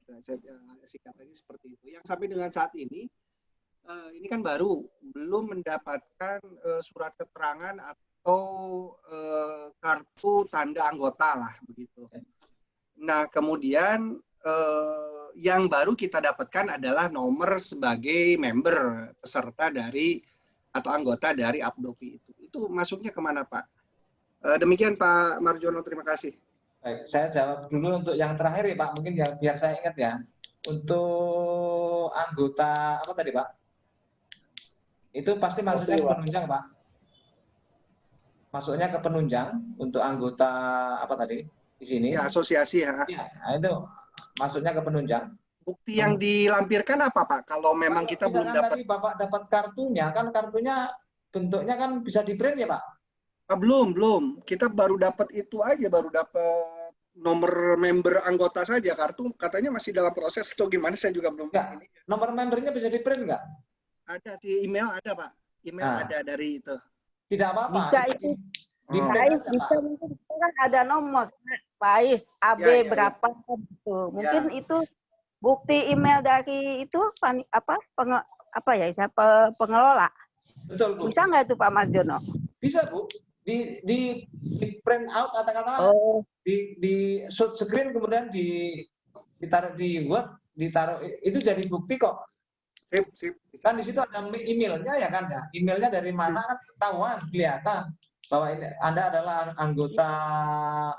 singkatnya seperti itu. Yang sampai dengan saat ini kan baru belum mendapatkan surat keterangan atau kartu tanda anggota lah begitu. Nah kemudian yang baru kita dapatkan adalah nomor sebagai member peserta dari atau anggota dari Abdopi itu. Itu masuknya kemana Pak? Demikian Pak Marjono, terima kasih. Baik, saya jawab dulu untuk yang terakhir ya Pak, mungkin ya, biar saya ingat ya. Untuk anggota apa tadi Pak? Itu pasti masuknya ke penunjang Pak. Masuknya ke penunjang untuk anggota apa tadi di sini? Ya, asosiasi ya. Nah, itu masuknya ke penunjang. Bukti yang dilampirkan apa Pak? Kalau memang kita belum dapat. Tadi Bapak dapat kartunya, kan kartunya bentuknya kan bisa di print ya Pak? Belum. Kita baru dapat itu aja, baru dapat nomor member anggota saja. Kartu katanya masih dalam proses atau gimana, saya juga belum. Enggak. Nomor membernya bisa di print nggak? Ada sih, email ada Pak. Email ada dari itu. Tidak apa-apa. Bisa itu. Bisa mungkin kan ada nomor Pak Ais, AB berapa gitu. Mungkin itu bukti email dari itu pengelola. Betul Bu. Bisa nggak itu Pak Marjono? Bisa Bu. Di print out katakanlah di short screen kemudian ditaruh di Word, ditaruh itu jadi bukti kok. Sip. Kan di situ ada emailnya ya kan ya. Emailnya dari mana kan ketahuan, kelihatan bahwa ini Anda adalah anggota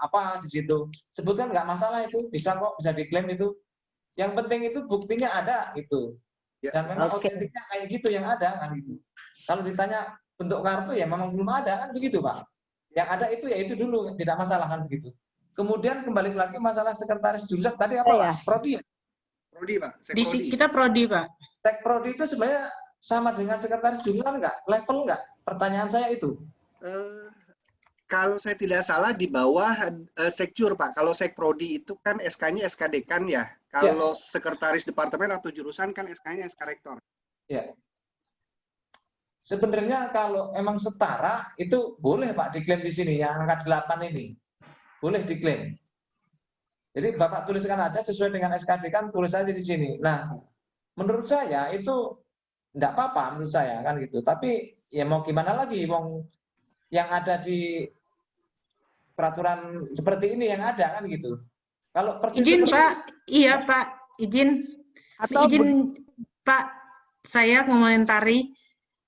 apa di situ. Sebutkan nggak masalah itu, bisa kok, bisa diklaim itu. Yang penting itu buktinya ada itu. Dan memang otentiknya kayak gitu yang ada kan gitu. Kalau ditanya bentuk kartu ya memang belum ada kan begitu Pak. Yang ada itu ya itu dulu, tidak masalah kan begitu. Kemudian kembali lagi masalah sekretaris jurusan tadi apa Pak? Prodi ya? Prodi Pak. Kita prodi Pak. Sekprodi itu sebenarnya sama dengan sekretaris jurusan nggak? Level nggak? Pertanyaan saya itu. kalau saya tidak salah di bawah Sekjur, Pak. Kalau Sekprodi itu kan SK-nya SK Dekan ya. Kalau sekretaris departemen atau jurusan kan SK-nya SK Rektor. Ya. Sebenarnya kalau emang setara itu boleh Pak diklaim di sini yang angka 8 ini. Boleh diklaim. Jadi Bapak tuliskan aja sesuai dengan SKD kan tulis aja di sini. Nah, menurut saya itu enggak apa-apa menurut saya kan gitu. Tapi ya mau gimana lagi wong yang ada di peraturan seperti ini yang ada kan gitu. Kalau izin Pak, iya Pak, izin Pak, saya mengomentari.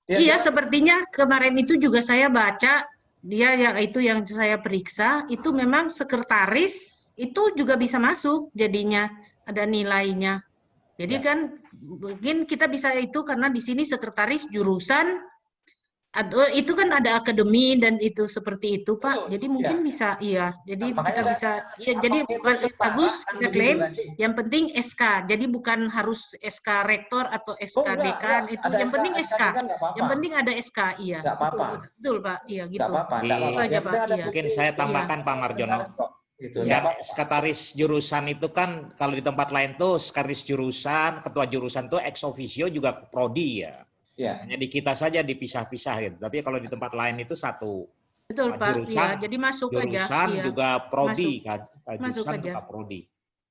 Ya, iya, ya. sepertinya kemarin itu juga saya baca dia yang saya periksa itu memang sekretaris itu juga bisa masuk jadinya ada nilainya. Jadi kan mungkin kita bisa itu karena di sini sekretaris jurusan atau itu kan ada akademi dan itu seperti itu Pak. Jadi mungkin bisa Jadi kita bisa jadi bagus kita klaim yang penting SK. Jadi bukan harus SK rektor atau SK dekan itu yang penting SK. Yang penting ada SK Enggak apa-apa. Betul Pak. Iya gitu. Enggak apa-apa. Mungkin saya tambahkan Pak Marjono. Gitu. Ya, sekretaris jurusan itu kan kalau di tempat lain tuh sekretaris jurusan, ketua jurusan tuh ex officio juga prodi ya. Ya. Hanya di kita saja dipisah-pisah gitu. Tapi kalau di tempat lain itu satu. Betul Pak. Iya, jadi masuk aja. Jurusan juga prodi, masuk jurusan aja. juga prodi.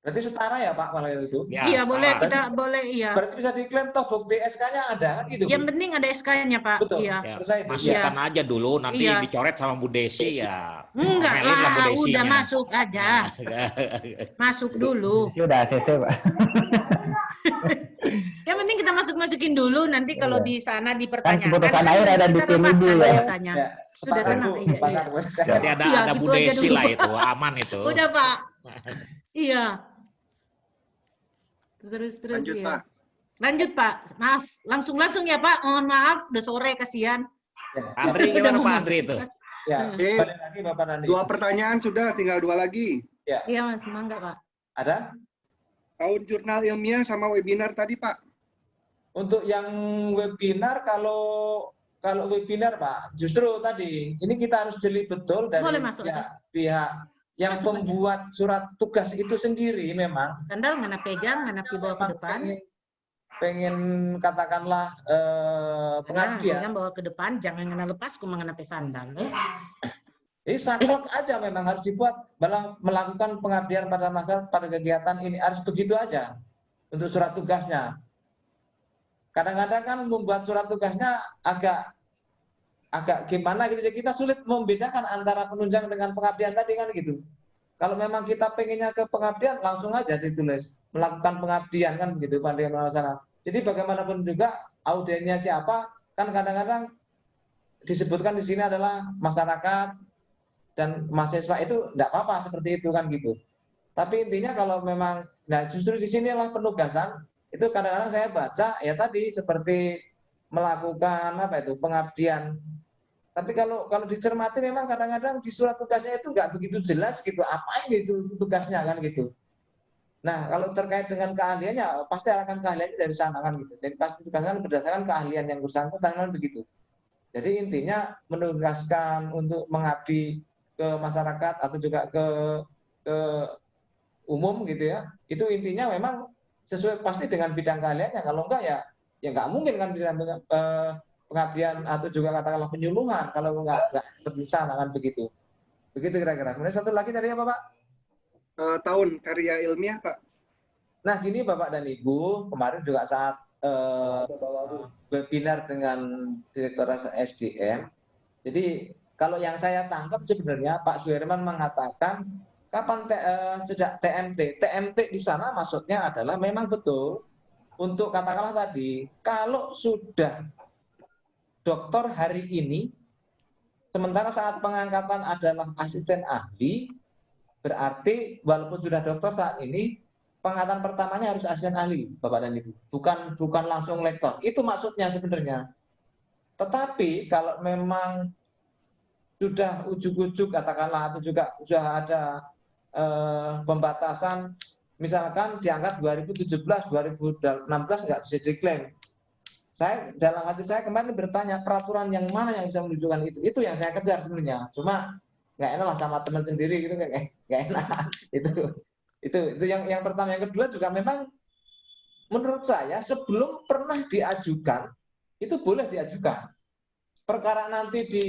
Berarti setara ya Pak malah itu? Ya, iya, boleh setara. kita boleh iya. Berarti bisa diklaim toh bukti SK-nya ada kan gitu. Yang penting ada SK-nya Pak. Betul. Iya. Ya, masukkan aja dulu nanti dicoret sama Bu Desi ya. Enggak lah, udah masuk aja. Masuk dulu. Sudah ACC Pak. Yang penting kita masukin dulu, nanti kalau di sana dipertanyakan. Kan keputusan akhir ada di tim ibu ya. Biasanya. Sudah tenang. Jadi ada Bu Desi lah itu, aman itu. Udah Pak. Iya. Terus Lanjut ya. Pak. Lanjut Pak. Maaf, langsung ya Pak. Mohon maaf, udah sore kasihan. Andri gimana Pak Andri itu? Ya, balik lagi Bapak Nandi. 2 pertanyaan sudah, tinggal 2 lagi. Ya. Iya Mas, mangga Pak. Ada? Tahun jurnal ilmiah sama webinar tadi Pak. Untuk yang webinar kalau webinar Pak, justru tadi ini kita harus jeli betul dari pihak yang pembuat surat tugas itu sendiri memang. Sandal mana pegang, mana bawa ke depan. Pengen katakanlah pengabdian. Jangan bawa ke depan, jangan kena lepas, ku mengena sandal. Jadi saklek aja memang harus dibuat melakukan pengabdian pada masyarakat pada kegiatan ini harus begitu aja untuk surat tugasnya. Kadang-kadang kan membuat surat tugasnya agak gimana gitu, kita sulit membedakan antara penunjang dengan pengabdian tadi kan gitu. Kalau memang kita pengennya ke pengabdian langsung aja ditulis melakukan pengabdian kan begitu pada masyarakat. Jadi bagaimanapun juga audiennya siapa kan kadang-kadang disebutkan di sini adalah masyarakat dan mahasiswa itu tidak apa-apa seperti itu kan gitu. Tapi intinya kalau memang, nah justru di sinilah penugasan itu kadang-kadang saya baca ya tadi seperti melakukan pengabdian. Tapi kalau dicermati memang kadang-kadang di surat tugasnya itu nggak begitu jelas gitu apa ini itu tugasnya kan gitu. Nah kalau terkait dengan keahliannya pasti akan keahliannya dari sana kan gitu. Jadi pasti tugasnya berdasarkan keahlian yang bersangkutan kan begitu. Jadi intinya menugaskan untuk mengabdi ke masyarakat atau juga ke umum gitu ya, itu intinya memang sesuai pasti dengan bidang keahliannya. Kalau enggak ya nggak mungkin kan bisa pengabdian atau juga katakanlah penyuluhan kalau nggak bisa kan begitu kira-kira. Kemudian satu lagi tadi apa Pak? Tahun karya ilmiah Pak. Nah gini Bapak dan Ibu, kemarin juga saat webinar dengan Direktur SDM, jadi kalau yang saya tangkap sebenarnya Pak Suherman mengatakan kapan sejak TMT di sana maksudnya adalah memang betul untuk katakanlah tadi kalau sudah doktor hari ini sementara saat pengangkatan adalah asisten ahli berarti walaupun sudah dokter saat ini pengangkatan pertamanya harus asisten ahli Bapak dan Ibu, bukan langsung lektor. Itu maksudnya sebenarnya. Tetapi kalau memang sudah ujuk-ujuk katakanlah atau juga sudah ada pembatasan misalkan diangkat 2017 2016 nggak bisa diklaim. Saya dalam hati saya kemarin bertanya peraturan yang mana yang bisa menunjukkan itu yang saya kejar sebenarnya. Cuma nggak enak lah sama teman sendiri gitu, nggak enak. Itu yang pertama. Yang kedua juga memang menurut saya sebelum pernah diajukan itu boleh diajukan. Perkara nanti di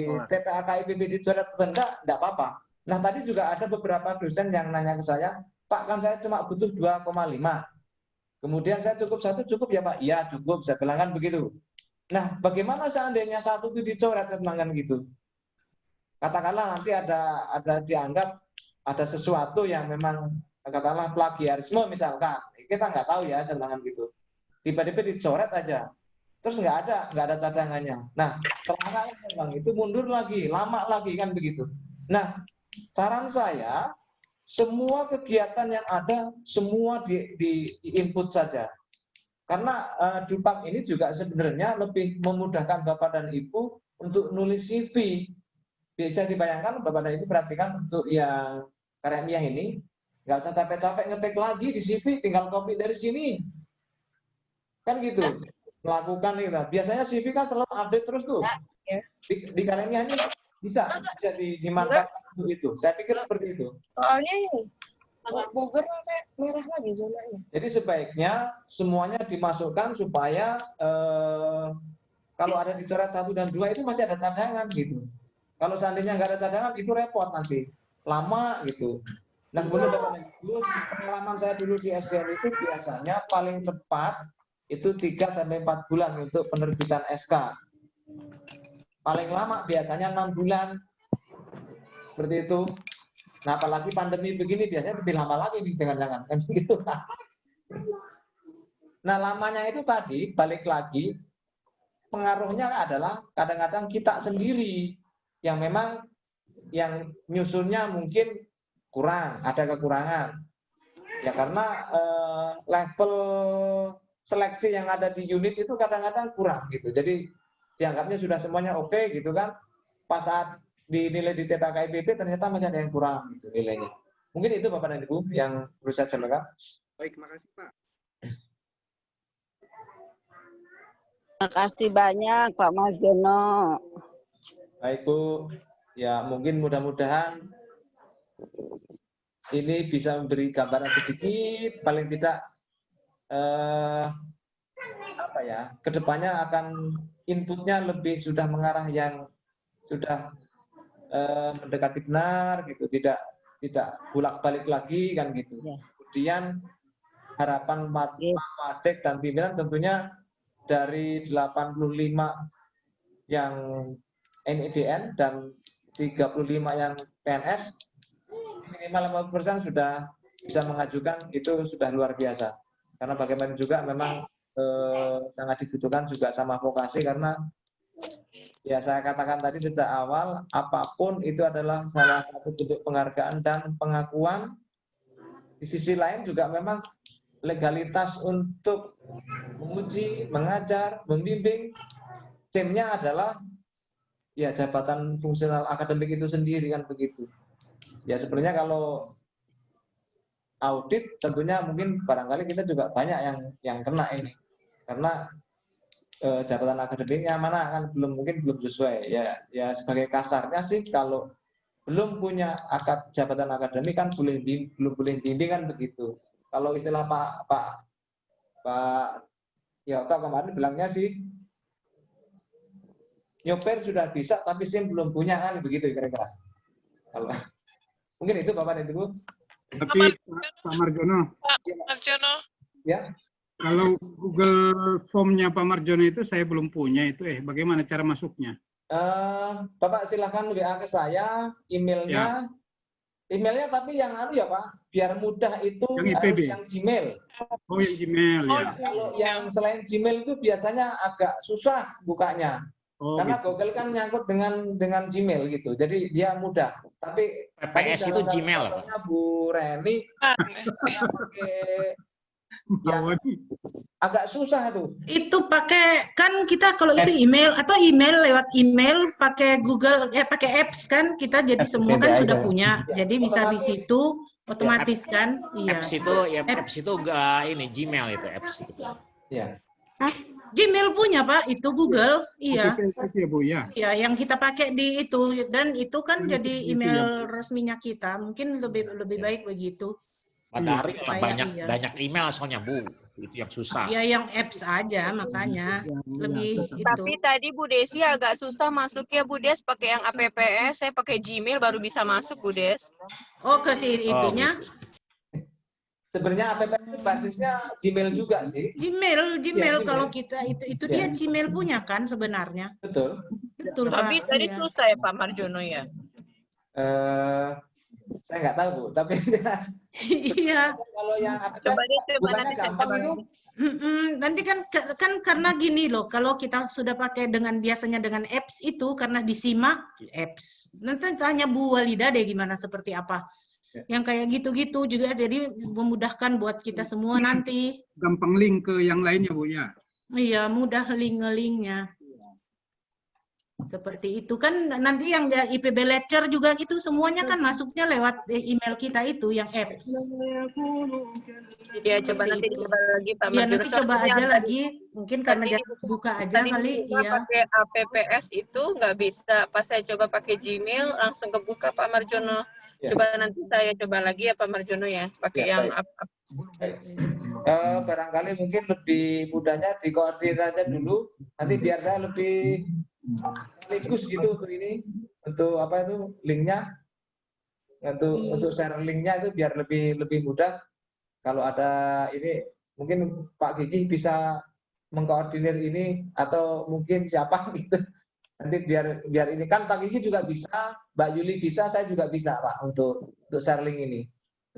TPA KIPP dicoret atau enggak apa-apa. Nah tadi juga ada beberapa dosen yang nanya ke saya, Pak kan saya cuma butuh 2,5. Kemudian saya cukup 1 cukup ya Pak? Iya cukup, saya bilang kan begitu. Nah bagaimana seandainya 1 itu dicoret, saya bilang kan gitu. Katakanlah nanti ada dianggap ada sesuatu yang memang katakanlah plagiarisme misalkan. Kita nggak tahu ya, saya bilang kan gitu. Tiba-tiba dicoret aja. Terus nggak ada cadangannya. Nah, celaka memang itu mundur lagi, lama lagi kan begitu. Nah, saran saya semua kegiatan yang ada semua di input saja. Karena Dupak ini juga sebenarnya lebih memudahkan Bapak dan Ibu untuk nulis CV. Bisa dibayangkan Bapak dan Ibu perhatikan untuk yang karya ini, nggak usah capek-capek ngetik lagi di CV, tinggal copy dari sini. Kan gitu. Melakukan itu. Biasanya CV kan selalu update terus tuh. Di karya ini bisa dimanfaatkan untuk itu. Saya pikir seperti itu. Soalnya ini Bogor kayak merah lagi zonanya. Jadi sebaiknya semuanya dimasukkan supaya kalau ada dicoret 1 dan 2 itu masih ada cadangan gitu. Kalau seandainya nggak ada cadangan itu repot nanti, lama gitu. Nah kemudian pengalaman saya dulu di SDM itu biasanya paling cepat itu 3-4 bulan untuk penerbitan SK. Paling lama biasanya 6 bulan. Seperti itu. Nah, apalagi pandemi begini biasanya lebih lama lagi nih, jangan-jangan kan gitu. Nah, lamanya itu tadi balik lagi pengaruhnya adalah kadang-kadang kita sendiri yang memang yang nyusunnya mungkin kurang, ada kekurangan. Ya karena level seleksi yang ada di unit itu kadang-kadang kurang gitu. Jadi dianggapnya sudah semuanya oke gitu kan. Pas saat dinilai di TPA KIPP ternyata masih ada yang kurang gitu nilainya. Mungkin itu Bapak dan Ibu yang perlu saya sampaikan. Baik, makasih Pak. Terima kasih banyak Pak Marjono. Baik Bu, ya mungkin mudah-mudahan ini bisa memberi gambaran sedikit, paling tidak kedepannya akan inputnya lebih sudah mengarah yang sudah mendekati benar gitu, tidak bolak-balik lagi kan gitu. Kemudian harapan Pak Wadek dan pimpinan tentunya dari 85 yang NIDN dan 35 yang PNS minimal 50% sudah bisa mengajukan, itu sudah luar biasa. Karena bagaimana juga memang sangat dibutuhkan juga sama vokasi, karena ya saya katakan tadi sejak awal, apapun itu adalah salah satu bentuk penghargaan dan pengakuan. Di sisi lain juga memang legalitas untuk menguji, mengajar, membimbing, timnya adalah ya jabatan fungsional akademik itu sendiri kan begitu. Ya sebenarnya kalau audit tentunya mungkin barangkali kita juga banyak yang kena ini, karena jabatan akademiknya mana kan belum sesuai. Ya sebagai kasarnya sih kalau belum punya jabatan akademik kan belum boleh bimbing kan begitu. Kalau istilah Pak Yota kemarin bilangnya sih nyoper sudah bisa tapi SIM belum punya kan begitu kira-kira. Kalau mungkin itu Bapak dan Ibu. Tapi Pak Marjono. Ya. Kalau Google Form-nya Pak Marjono itu saya belum punya itu. Bagaimana cara masuknya? Bapak silahkan WA ke saya, emailnya. Ya. Emailnya tapi yang ya Pak, biar mudah itu yang harus yang Gmail. Oh yang Gmail ya. Kalau yang selain Gmail itu biasanya agak susah bukanya. Karena gitu. Google kan nyangkut dengan Gmail gitu, jadi dia mudah. Tapi PPS itu Gmail. Bu Reni pakai ya, agak susah tuh. Itu pakai kan kita kalau itu email atau email lewat email pakai Google pakai apps kan kita jadi semua kan sudah punya. Ya, jadi bisa di situ otomatis ya, kan. Iya. Apps itu enggak ini Gmail itu apps itu. Iya. Gmail punya Pak, itu Google, iya. Ya, Bu, ya. Iya, yang kita pakai di itu, dan itu kan jadi email resminya kita. Mungkin lebih baik begitu. Pada hari banyak email soalnya Bu, itu yang susah. Ya yang apps aja makanya lebih itu. Tapi tadi Bu Desi agak susah masuknya Bu Des, pakai yang APPS, saya pakai Gmail baru bisa masuk Bu Des. Oh ke si itunya? Sebenarnya APPS itu basisnya Gmail juga sih. Gmail ya, kalau kita itu dia Gmail punya kan sebenarnya. Betul. Betul. Tapi tadi susah ya Pak Marjono ya. Saya nggak tahu Bu, tapi jelas. Iya. Kalau yang bukannya gampang itu. Nanti kan karena gini loh, kalau kita sudah pakai biasanya dengan apps itu karena disimak apps. Nanti tanya Bu Walida deh gimana seperti apa. Yang kayak gitu-gitu juga jadi memudahkan buat kita semua nanti. Gampang link ke yang lainnya Bu ya. Iya, mudah link-linknya. Seperti itu kan nanti yang IPB lecture juga itu semuanya kan masuknya lewat email kita itu yang apps. Ya coba nanti dicoba lagi Pak Marjono. Ya nanti coba aja lagi, mungkin karena dia buka aja kali. Iya. Pakai APPS itu nggak bisa. Pas saya coba pakai Gmail langsung kebuka Pak Marjono. Ya. Coba nanti saya coba lagi ya Pak Marjono ya, pakai yang barangkali mungkin lebih mudahnya dikoordinir aja dulu. Nanti biar saya lebih sekaligus gitu untuk ini, untuk apa itu linknya, untuk share linknya itu biar lebih mudah. Kalau ada ini mungkin Pak Gigi bisa mengkoordinir ini atau mungkin siapa gitu. Nanti biar ini kan Pak Gigi juga bisa, Mbak Yuli bisa, saya juga bisa Pak untuk share link ini,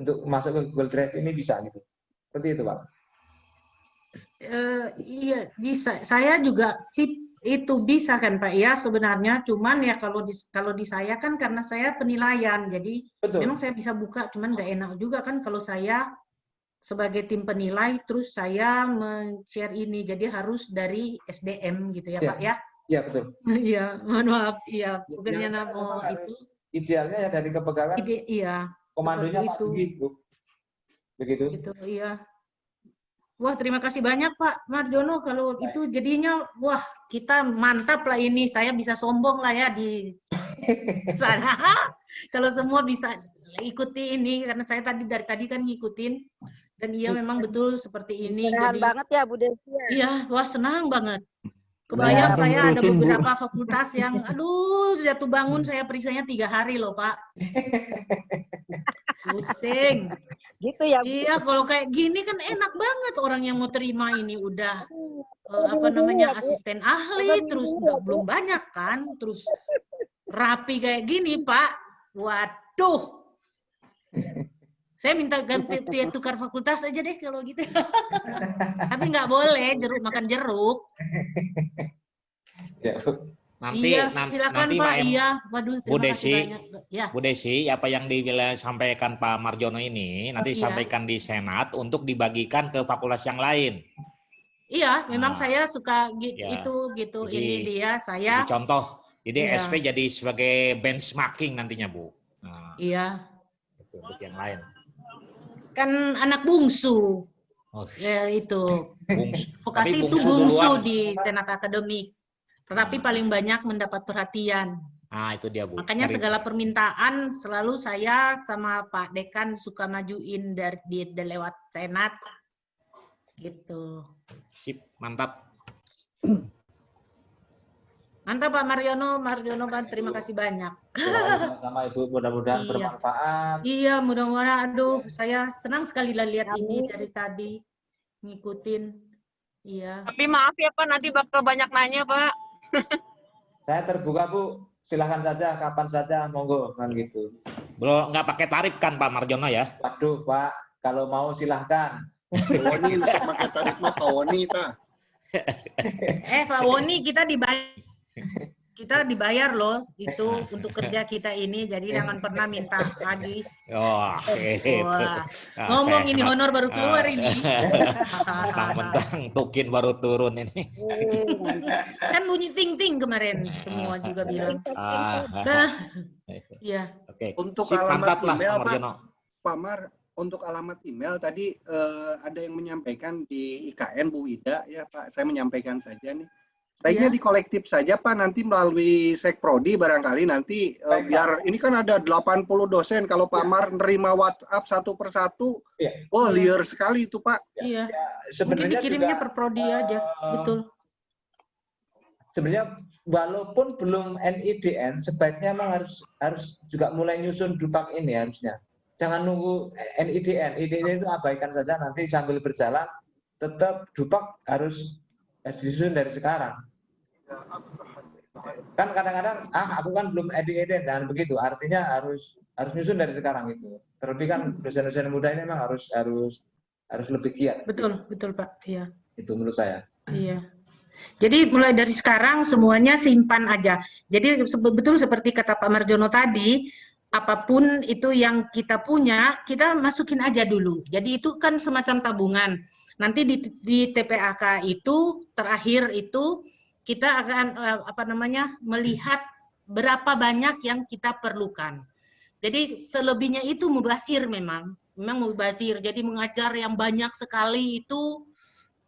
untuk masuk ke Google Drive ini bisa gitu. Seperti itu Pak. Iya bisa. Saya juga sih itu bisa kan Pak ya sebenarnya, cuman ya kalau di saya kan karena saya penilaian, jadi betul. Memang saya bisa buka, cuman nggak enak juga kan kalau saya sebagai tim penilai terus saya men-share ini, jadi harus dari SDM gitu ya Pak ya. Iya betul. Iya, mohon maaf, iya bukannya mau itu. Idealnya ya dari kepegawaian. Iya. Komandonya Pak Gigi, Bu. Begitu. Gitu, iya. Wah, terima kasih banyak Pak Marjono. Kalau itu jadinya, wah kita mantap lah ini. Saya bisa sombong lah ya di sana. Kalau semua bisa ikuti ini, karena saya dari tadi kan ngikutin. Dan iya memang betul seperti ini. Jadi, banget ya Bu Desi. Iya, wah senang banget. Kebayang saya ada beberapa fakultas yang, aduh jatuh bangun saya periksanya 3 hari loh Pak. Pusing. Gitu ya Bu. Iya, kalau kayak gini kan enak banget orang yang mau terima ini udah asisten ahli, terus belum banyak kan, terus rapi kayak gini Pak. Waduh. Saya minta ganti tukar fakultas aja deh kalau gitu. Tapi nggak boleh makan jeruk. Ya, nanti silakan nanti Pak. Iya, waduh. Bu Desi, ya. Bu Desi, apa yang disampaikan Pak Marjono ini nanti sampaikan di Senat untuk dibagikan ke fakultas yang lain. Iya, memang saya suka gitu. Jadi, ini dia saya. Jadi contoh, jadi SP jadi sebagai benchmarking nantinya Bu. Nah, iya. Untuk yang lain. Kan anak bungsu. Ya itu. Vokasi itu bungsu di Senat Akademik. Tetapi paling banyak mendapat perhatian. Ah, itu dia Bu. Makanya segala permintaan selalu saya sama Pak Dekan suka majuin dari lewat Senat. Gitu. Sip, mantap. Mantap Pak Marjono Pak, terima kasih banyak. Sama Ibu, mudah-mudahan bermanfaat. Iya, mudah-mudahan. Aduh, saya senang sekali lihat ini dari tadi ngikutin. Iya. Tapi maaf ya Pak, nanti bakal banyak nanya Pak. Saya terbuka Bu, silahkan saja, kapan saja, monggo kan gitu. Bro, nggak pakai tarif kan Pak Marjono ya? Waduh Pak, kalau mau silahkan. Woni untuk pakai tarif mah Pak Woni Pak. Pak Woni kita dibayar loh itu untuk kerja kita ini, jadi jangan pernah minta lagi. Ngomong ini honor baru keluar ini. Mentang-mentang tukin baru turun ini. Kan bunyi ting-ting kemarin semua juga bilang. Untuk alamat email Pak Mar, untuk alamat email tadi ada yang menyampaikan di IKN Bu Ida ya Pak, saya menyampaikan saja nih. Baiknya di kolektif saja Pak, nanti melalui Sekprodi barangkali nanti biar ini kan ada 80 dosen, kalau Pak Mar nerima WhatsApp satu persatu, liar sekali itu Pak. Iya. Sebenarnya mungkin dikirimnya juga, per prodi aja, betul. Sebenarnya walaupun belum NIDN, sebaiknya memang harus juga mulai nyusun dupak ini harusnya. Jangan nunggu NIDN. NIDN itu abaikan saja, nanti sambil berjalan tetap dupak harus disusun dari sekarang. Kan kadang-kadang aku kan belum NIDN, jangan begitu. Artinya harus nyusun dari sekarang itu. Terlebih kan dosen-dosen muda ini memang harus lebih giat. Betul Pak. Iya. Itu menurut saya. Iya. Jadi mulai dari sekarang semuanya simpan aja. Jadi betul seperti kata Pak Marjono tadi, apapun itu yang kita punya, kita masukin aja dulu. Jadi itu kan semacam tabungan. Nanti di TPAK itu terakhir itu kita akan melihat berapa banyak yang kita perlukan. Jadi selebihnya itu mubazir memang mubazir. Jadi mengajar yang banyak sekali itu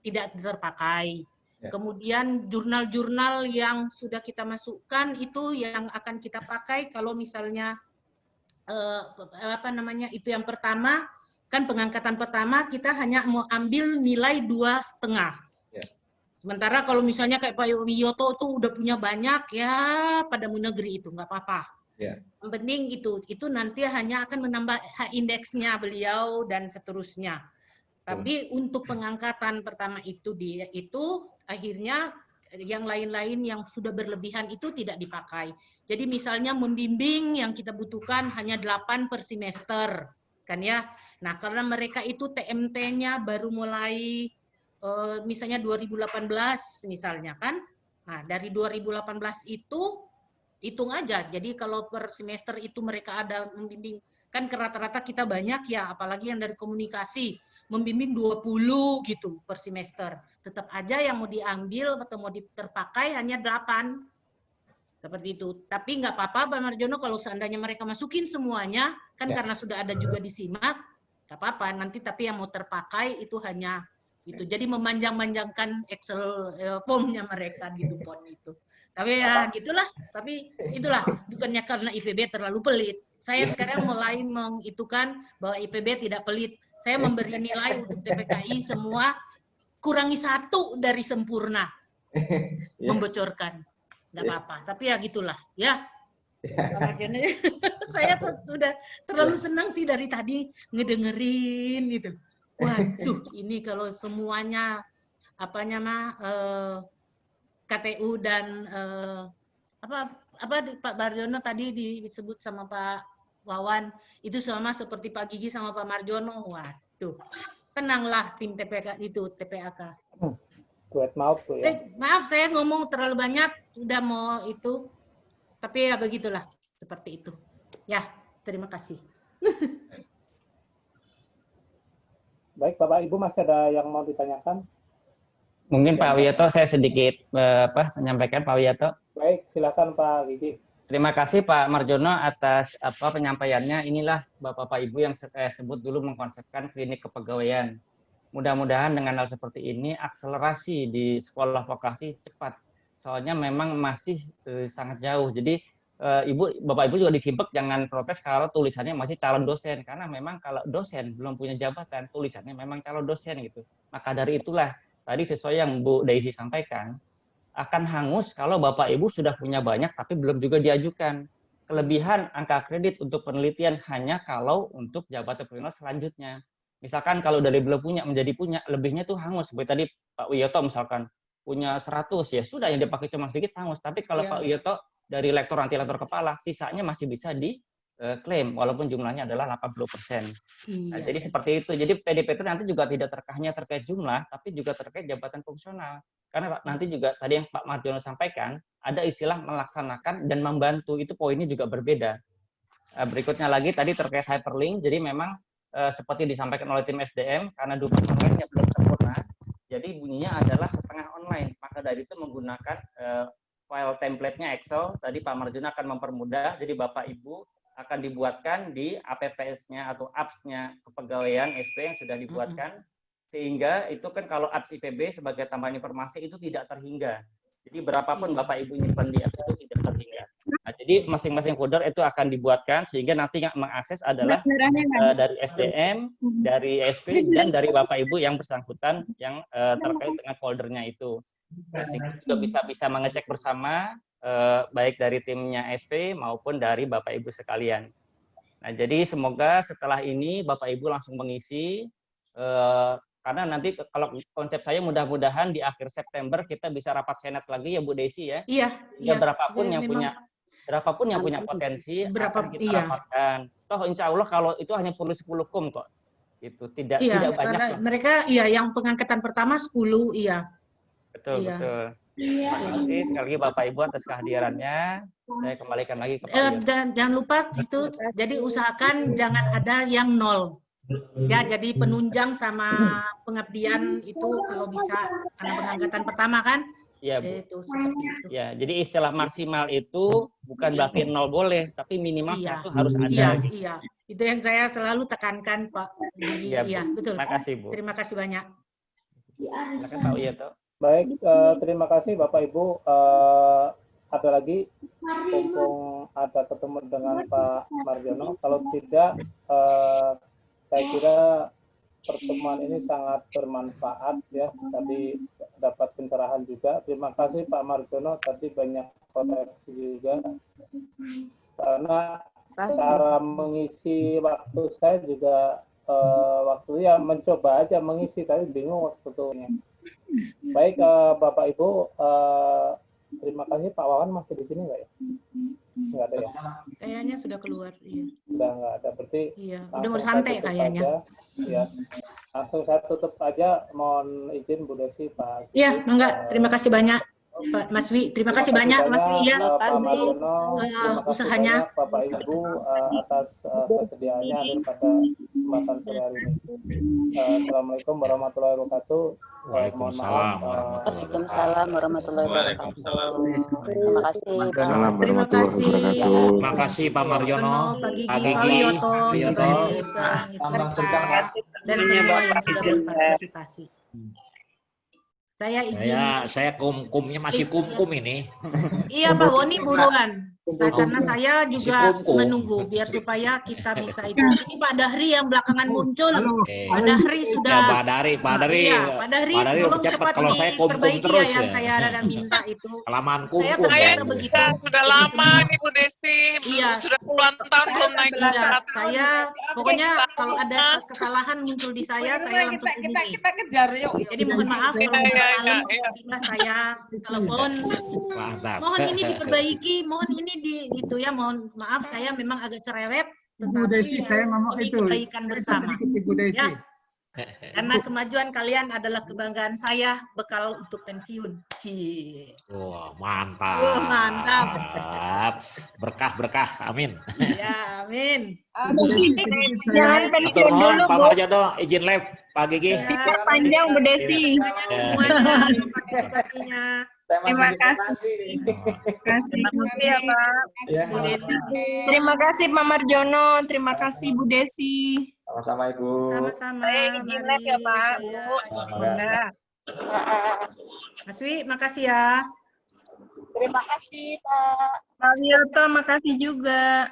tidak terpakai. Kemudian jurnal-jurnal yang sudah kita masukkan itu yang akan kita pakai kalau misalnya itu yang pertama kan pengangkatan pertama kita hanya mau ambil nilai 2,5. Sementara kalau misalnya kayak Pak Wiyoto tuh udah punya banyak ya pada negeri itu nggak apa-apa. Yang penting itu nanti hanya akan menambah indeksnya beliau dan seterusnya. Tapi untuk pengangkatan pertama itu akhirnya yang lain-lain yang sudah berlebihan itu tidak dipakai. Jadi misalnya membimbing yang kita butuhkan hanya 8 per semester, kan ya. Nah, karena mereka itu TMT-nya baru mulai misalnya 2018 misalnya kan. Nah, dari 2018 itu hitung aja. Jadi kalau per semester itu mereka ada membimbing, kan rata-rata kita banyak ya, apalagi yang dari komunikasi, membimbing 20 gitu per semester. Tetap aja yang mau diambil atau mau terpakai hanya 8. Seperti itu. Tapi nggak apa-apa Pak Marjono kalau seandainya mereka masukin semuanya, kan karena sudah ada juga di SIMAK, nggak apa-apa. Nanti tapi yang mau terpakai itu hanya itu. Jadi memanjang-manjangkan Excel formnya mereka di Dupont itu. Tapi ya gitulah. Tapi itulah bukannya karena IPB terlalu pelit. Saya sekarang mulai mengitukan bahwa IPB tidak pelit. Saya memberi nilai untuk TPKI semua kurangi 1 dari sempurna. Membocorkan. Nggak apa-apa. Tapi ya gitulah. Ya. Saya sudah terlalu senang sih dari tadi ngedengerin gitu. Waduh, ini kalau semuanya KTU dan Pak Marjono tadi disebut sama Pak Wawan itu sama seperti Pak Gigi sama Pak Marjono. Waduh, senanglah tim TPAK. Maaf tuh ya. Maaf saya ngomong terlalu banyak, udah mau itu. Tapi ya begitulah, seperti itu. Ya, terima kasih. Baik, Bapak Ibu masih ada yang mau ditanyakan? Mungkin Pak Wiyoto saya sedikit menyampaikan Pak Wiyoto. Baik, silakan Pak Gigi. Terima kasih Pak Marjono atas penyampaiannya. Inilah Bapak Ibu yang saya sebut dulu mengkonsepkan klinik kepegawaian. Mudah-mudahan dengan hal seperti ini akselerasi di sekolah vokasi cepat. Soalnya memang masih sangat jauh. Jadi Bapak Ibu juga disimpek jangan protes kalau tulisannya masih calon dosen. Karena memang kalau dosen belum punya jabatan, tulisannya memang calon dosen gitu. Maka dari itulah tadi sesuai yang Bu Daisy sampaikan, akan hangus kalau Bapak Ibu sudah punya banyak tapi belum juga diajukan. Kelebihan angka kredit untuk penelitian hanya kalau untuk jabatan profesional selanjutnya. Misalkan kalau dari belum punya menjadi punya, lebihnya tuh hangus. Seperti tadi Pak Wiyoto misalkan punya 100, ya sudah yang dipakai cuma sedikit hangus. Tapi kalau Pak Wiyoto dari lektor anti lektor kepala, sisanya masih bisa diklaim walaupun jumlahnya adalah 80%. Nah, jadi seperti itu. Jadi PDP itu nanti juga tidak hanya terkait jumlah, tapi juga terkait jabatan fungsional. Karena nanti juga tadi yang Pak Marjono sampaikan, ada istilah melaksanakan dan membantu, itu poinnya juga berbeda. Berikutnya lagi tadi terkait hyperlink, jadi memang seperti disampaikan oleh tim SDM, karena Dupont online-nya belum sempurna, jadi bunyinya adalah setengah online. Maka dari itu menggunakan file template-nya Excel, tadi Pak Marjono akan mempermudah, jadi Bapak Ibu akan dibuatkan di APPS-nya atau apps-nya kepegawaian SP yang sudah dibuatkan, sehingga itu kan kalau apps IPB sebagai tambahan informasi itu tidak terhingga. Jadi berapapun Bapak Ibu nyimpan di apps itu tidak terhingga. Nah, jadi masing-masing folder itu akan dibuatkan sehingga nanti yang mengakses adalah dari SDM, dari SP, dan dari Bapak Ibu yang bersangkutan yang terkait dengan foldernya itu. Nah, sehingga juga bisa mengecek bersama baik dari timnya SP maupun dari Bapak Ibu sekalian. Nah, jadi semoga setelah ini Bapak Ibu langsung mengisi, karena nanti kalau konsep saya mudah-mudahan di akhir September kita bisa rapat senat lagi ya Bu Desi ya. Iya. Berapapun yang punya potensi akan kita rapatkan. Toh insya Allah kalau itu hanya perlu 10 kum kok. Itu tidak banyak. Karena mereka yang pengangkatan pertama 10 Betul. Terima kasih sekali lagi Bapak Ibu atas kehadirannya. Saya kembalikan lagi ke Pak Yoto. Dan jangan lupa itu, jadi usahakan jangan ada yang 0. Ya, jadi penunjang sama pengabdian itu kalau bisa karena pengangkatan pertama kan. Iya, Bu. Itu seperti itu. Ya, jadi istilah maksimal itu bukan berarti 0 boleh, tapi minimal 1 harus ada. Iya. Itu yang saya selalu tekankan, Pak. Iya, betul. Terima kasih, Bu. Terima kasih banyak. Silakan Pak Yoto. Baik, terima kasih Bapak Ibu. Ada lagi, mumpung ada ketemu dengan Pak Marjono. Kalau tidak, saya kira pertemuan ini sangat bermanfaat ya. Tadi dapat pencerahan juga. Terima kasih Pak Marjono. Tadi banyak koreksi juga. Karena cara mengisi waktu saya juga waktunya mencoba aja mengisi, tapi bingung waktunya. Baik, Bapak Ibu, terima kasih. Pak Wawan masih di sini nggak ya? Nggak ada ya? Kayaknya sudah keluar. Iya. Udah nggak ada, berarti udah mau santai kayaknya. Ya, langsung saya tutup aja. Mohon izin Bu Desi, Pak. Iya, enggak. Terima kasih banyak. Pak Mas Wi, terima kasih banyak Mas Wi ya. Pak Marjono, usahanya Bapak Ibu atas kesediaannya hadir pada kesempatan sore hari ini. Assalamualaikum warahmatullahi wabarakatuh. Waalaikumsalam warahmatullahi wabarakatuh. Terima kasih. Terima kasih. Terima kasih Pak Marjono, Pak Gigi, Pak Yoto, dan semua yang sudah berpartisipasi. Saya izin. Saya kumnya masih kum ini. Iya Pak Boni buruan. Karena saya juga menunggu biar supaya kita bisa itu. Ini Pak Dahri yang belakangan muncul. Pak Dahri sudah. Ya, Pak Dahri tolong cepat. cepat Kalau saya kum terus yang saya ada minta itu. Kelamaan Saya begitu. Sudah lama nih Bu Desi. Sudah puluhan tahun belum naik kelas. Saya pokoknya kalau ada kesalahan muncul di saya langsung hubungi. Kita kejar yuk. Jadi mohon maaf kalau tiba-tiba saya telepon. Mohon ini diperbaiki, mohon ini mohon maaf saya memang agak cerewet, tetapi saya ngomong ini itu kebaikan bersama. Ya. Karena kemajuan kalian adalah kebanggaan saya, bekal untuk pensiun. Wah, mantap. Mantap. Berkah, amin. Ya, amin. Jangan pensiun dulu, Pak Marjono, izin live, Pak Gigi. Panjang Bu Desi. Terima kasih. Terima kasih ya Pak. Bu Desi. Terima kasih Pak Marjono, terima kasih Bu Desi. Sama-sama Ibu. Sama-sama. Izin live ya Pak, Bu. Mas Wi, makasih ya. Terima kasih Pak. Pak Wiyoto, makasih juga.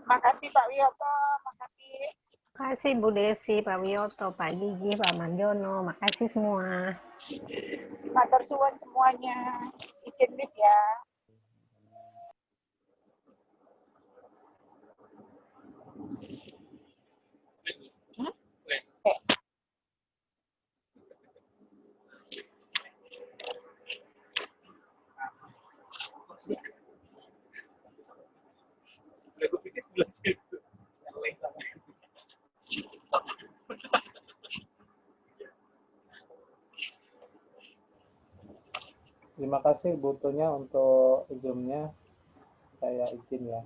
Makasih Pak Wiyoto, makasih. Makasih Bu Desi, Pak Wiyoto, Pak Gigi, Pak Marjono, makasih semua. Matur suwun semuanya. Izin live ya. Terima kasih butuhnya untuk Zoom-nya. Saya izin ya.